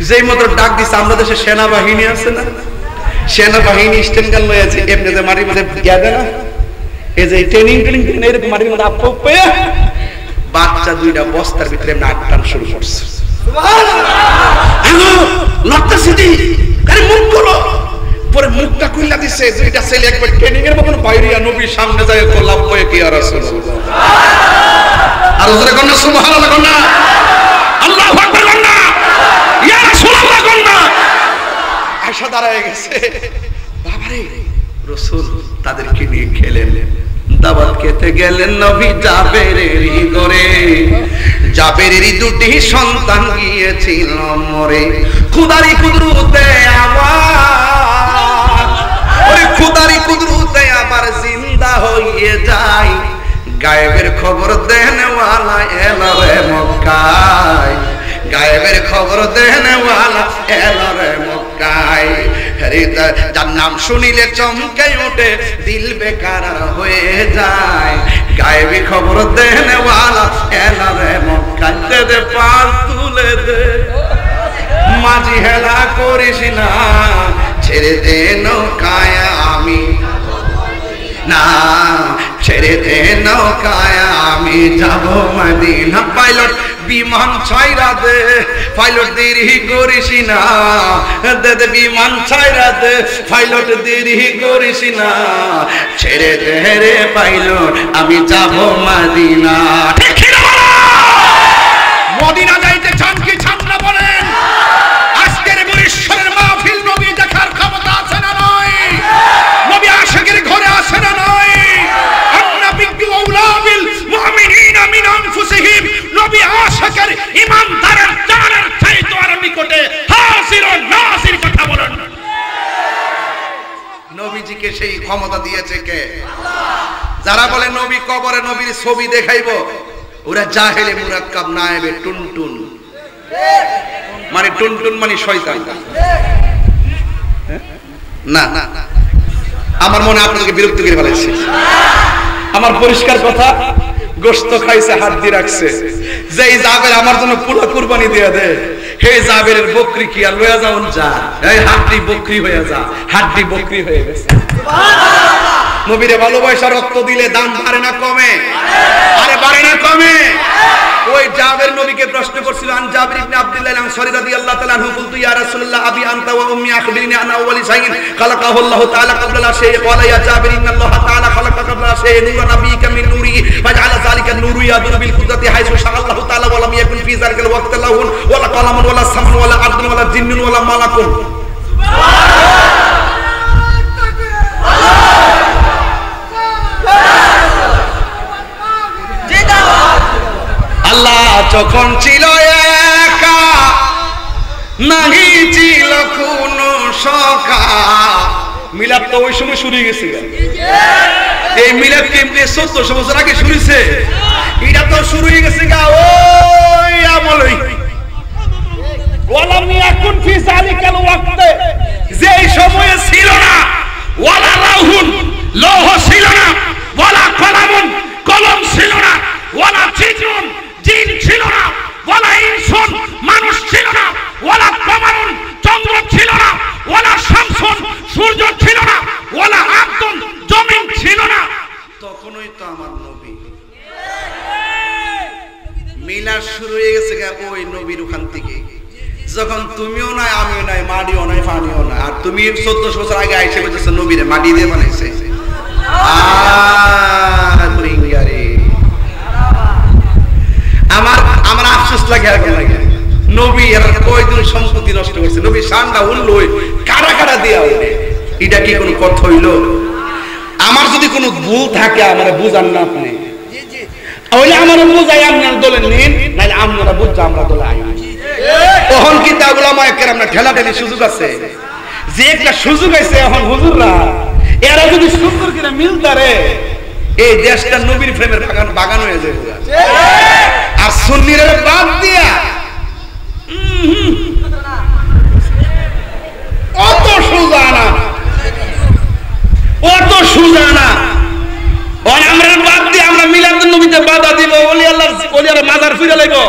যেই মতো ডাক দিছে, আমরা দেশে সেনাবাহিনী আছে না, সেনাবাহিনী স্ট্যান্ড গান লয়ে আছে, এমনি যে মাটির মধ্যে গিয়া দেয় না, এই যে ট্রেনিং এরকম মাটির মধ্যে আপু পেয়ে বাচ্চা দুইটা বস্তার ভিতরে নাক টান শুরু করছে। সুবহানাল্লাহ, লড়তেছে দি আরে মুখ খোলো। পরে মুখটা খুললা দিছে, দুইটা ছেলে একবার ট্রেনিং এর মতন বাইরিয়া নবীর সামনে যায় গোলাপ বয়ে কি আর রাসূলুল্লাহ। আর ওরে কন্যা সুবহানাল্লাহ কন্যা, আল্লাহু আকবার কন্যা, ইয়া রাসূলুল্লাহ কন্যা। আয়েশা দাঁড়ায় গেছে, বাবারে রাসূল তাদেরকে নিয়ে খেলেন। দাওয়াত খেতে গেলেন নবী জাবেরেরই ঘরে। জাবেরেরই দুটি সন্তান গিয়েছিল মরে। খুদারি কুদরতে আবার, ওরে খুদারি কুদরতে আবার জিন্দা হয়ে যায়। গায়েবের খবর দেনওয়ালা এলো রে মক্কায়, গায়েবের খবর দেনওয়ালা এলো রে মক্কায়। যার নাম শুনিলে চমকে ওঠে, দিল বেকার হয়ে যায়। গায়েবী খবর দেনওয়ালা এলো রে মক্কায়। দে দে পাল তুলে দে, মাঝি হেলা করিস না, ছেড়ে দে নৌকায় আমি না, ছেড়ে দে নৌকায় আমি যাব মদিনা। পাইলট বিমান ছাইরা দে, পাইলট দেরি করিস না, দে দে বিমান ছাইরা দে, পাইলট দেরি করিস না, ছেড়ে দে রে পাইলট আমি যাব মদিনা। ঠিক না বলো? মদিনা যাইতে চান কি চান না বলেন? আজকের বরিশালের মাহফিল নবী দেখার ক্ষমতা আছে না নয়? নবী আশিকের ঘরে আছে না নয়? আন্নাবিয়্যু আউলা বিল মুমিনিনা মিন আনফুসিহিম। নবী আশিকের ঈমানদারের জানের চাইতে আর নিকটে হাজির ও নাজির কথা বলেন। নবীজিকে সেই ক্ষমতা দিয়েছে কে? আল্লাহ। যারা বলে নবী কবরে নবীর ছবি দেখাইবো, ওরা জাহেলে মুরাক্কাব নায়েবে টুনটুন। মানে টুনটুন মানে শয়তান। না না, আমার মনে আপনাদেরকে বিরক্ত করে ফেলেছে। আমার পরিষ্কার কথা, গোশত খাইছে, হাত দিয়ে রাখছে। যেই জাবের আমার জন্য পুরো কুরবানি দিয়ে দে, হে জাবেরের বকরি কি আর লয়া যাওন যা, এই হাড্ডি বকরি হয়ে যা, হাড্ডি বকরি হয়ে গেছে। নবীরে ভালোবাসা রক্ত দিলে দাম বাড়ে না কমে? আরে বাড়ে না কমে? ওই জাবের নবীকে প্রশ্ন করছিল, আন জাবির ইবনে আব্দুল্লাহ আল-আনসারী রাদিয়াল্লাহু তাআলা আনহু বলতো, ইয়া রাসূলুল্লাহ আবি আনতা ওয়া উম্মি আখবিরনি আন আউওয়ালি শাইইন খালাকাহু আল্লাহু তাআলা ক্বাবলা আল-শাইই। ক্বালা ইয়া জাবির ইন্নাল্লাহা তাআলা খালাকা ক্বাবলা আল-শাইই নূরা নাবিয়্যিকা মিন নূরিহি ফাজআলা যালিকা নূরু ইয়াদুরু বিল কুদরাতি হাইসু শাআ আল্লাহু তাআলা ওয়া লাম ইয়াকুন ফি যালিকাল ওয়াক্তি লাহুন ওয়ালা কালামুন ওয়ালা সামুন ওয়ালা আরদুন ওয়ালা জিন্নুন ওয়ালা মালাকুন। আল্লাহ যখন ছিল একা, নাহি ছিল কোনো সখা। মিলাদ তো ওই সময় শুরু হয়ে গেছে। এই মিলাদ কেমনে 1400 বছর আগে শুরু হয়েছে? এটা তো শুরু হয়ে গেছে গা ওই আমলই। ওয়ালাম ইয়াকুন ফি যালিকাল ওয়াক্তে, যেই সময়ে ছিল না, ওয়ালা রাহুন লৌহ ছিল না, ওয়ালা কলামুন কলম ছিল না, ওয়ালা জিন্নুন জিন ছিল না, ওয়ালা ইনসুন মানুষ ছিল না, ওয়ালা কামারুন চন্দ্র ছিল না, ওয়ালা শামসুন সূর্য ছিল না, ওয়ালা আরদুন জমিন ছিল না। তখনই তো আমার নবী। মিলাদ শুরু হয়ে গেছে ওই নবীর ওখান থেকে। যখন তুমিও নাই, আমিও নাই, মাটিও নাই, পানিও নাই, আর তুমি 1400 বছর আগে আইসে বলতেছ নবীরে মাটি দিয়ে বানাইছে। আমার আফসোস লাগে, আর লাগে নবী এর কয়দিন সম্পত্তি নষ্ট করছে, নবী শানটা উল্লো কারা কারা দেয়া হইলে, এটা কি কোনো কথা হইল? আমার যদি কোনো ভুল থাকে আমার বুঝান না আপনি, তাহলে আমার বুঝাই আপনার দলে নিন, নাহলে আপনারা বুঝা আমরা দলে আই। তখন কি তা উলামায়ে কেরামরা ঠেলাঠেলি সুযোগ আছে? যে একটা সুযোগ আছে এখন হুজুররা এরা যদি সুন্দর করে মিলতারে, এই দেশটা নবীর প্রেমের বাগান হয়ে যাবে। আর সুন্নিরা বাদ দিয়া অত সোজা না, অত সোজা না। আমরা বাদ দিয়ে আমরা মিলাদুন নবীতে বাধা দিব, ওলি আল্লাহর ওলিয়ার মাজার ফিরে লাগবো।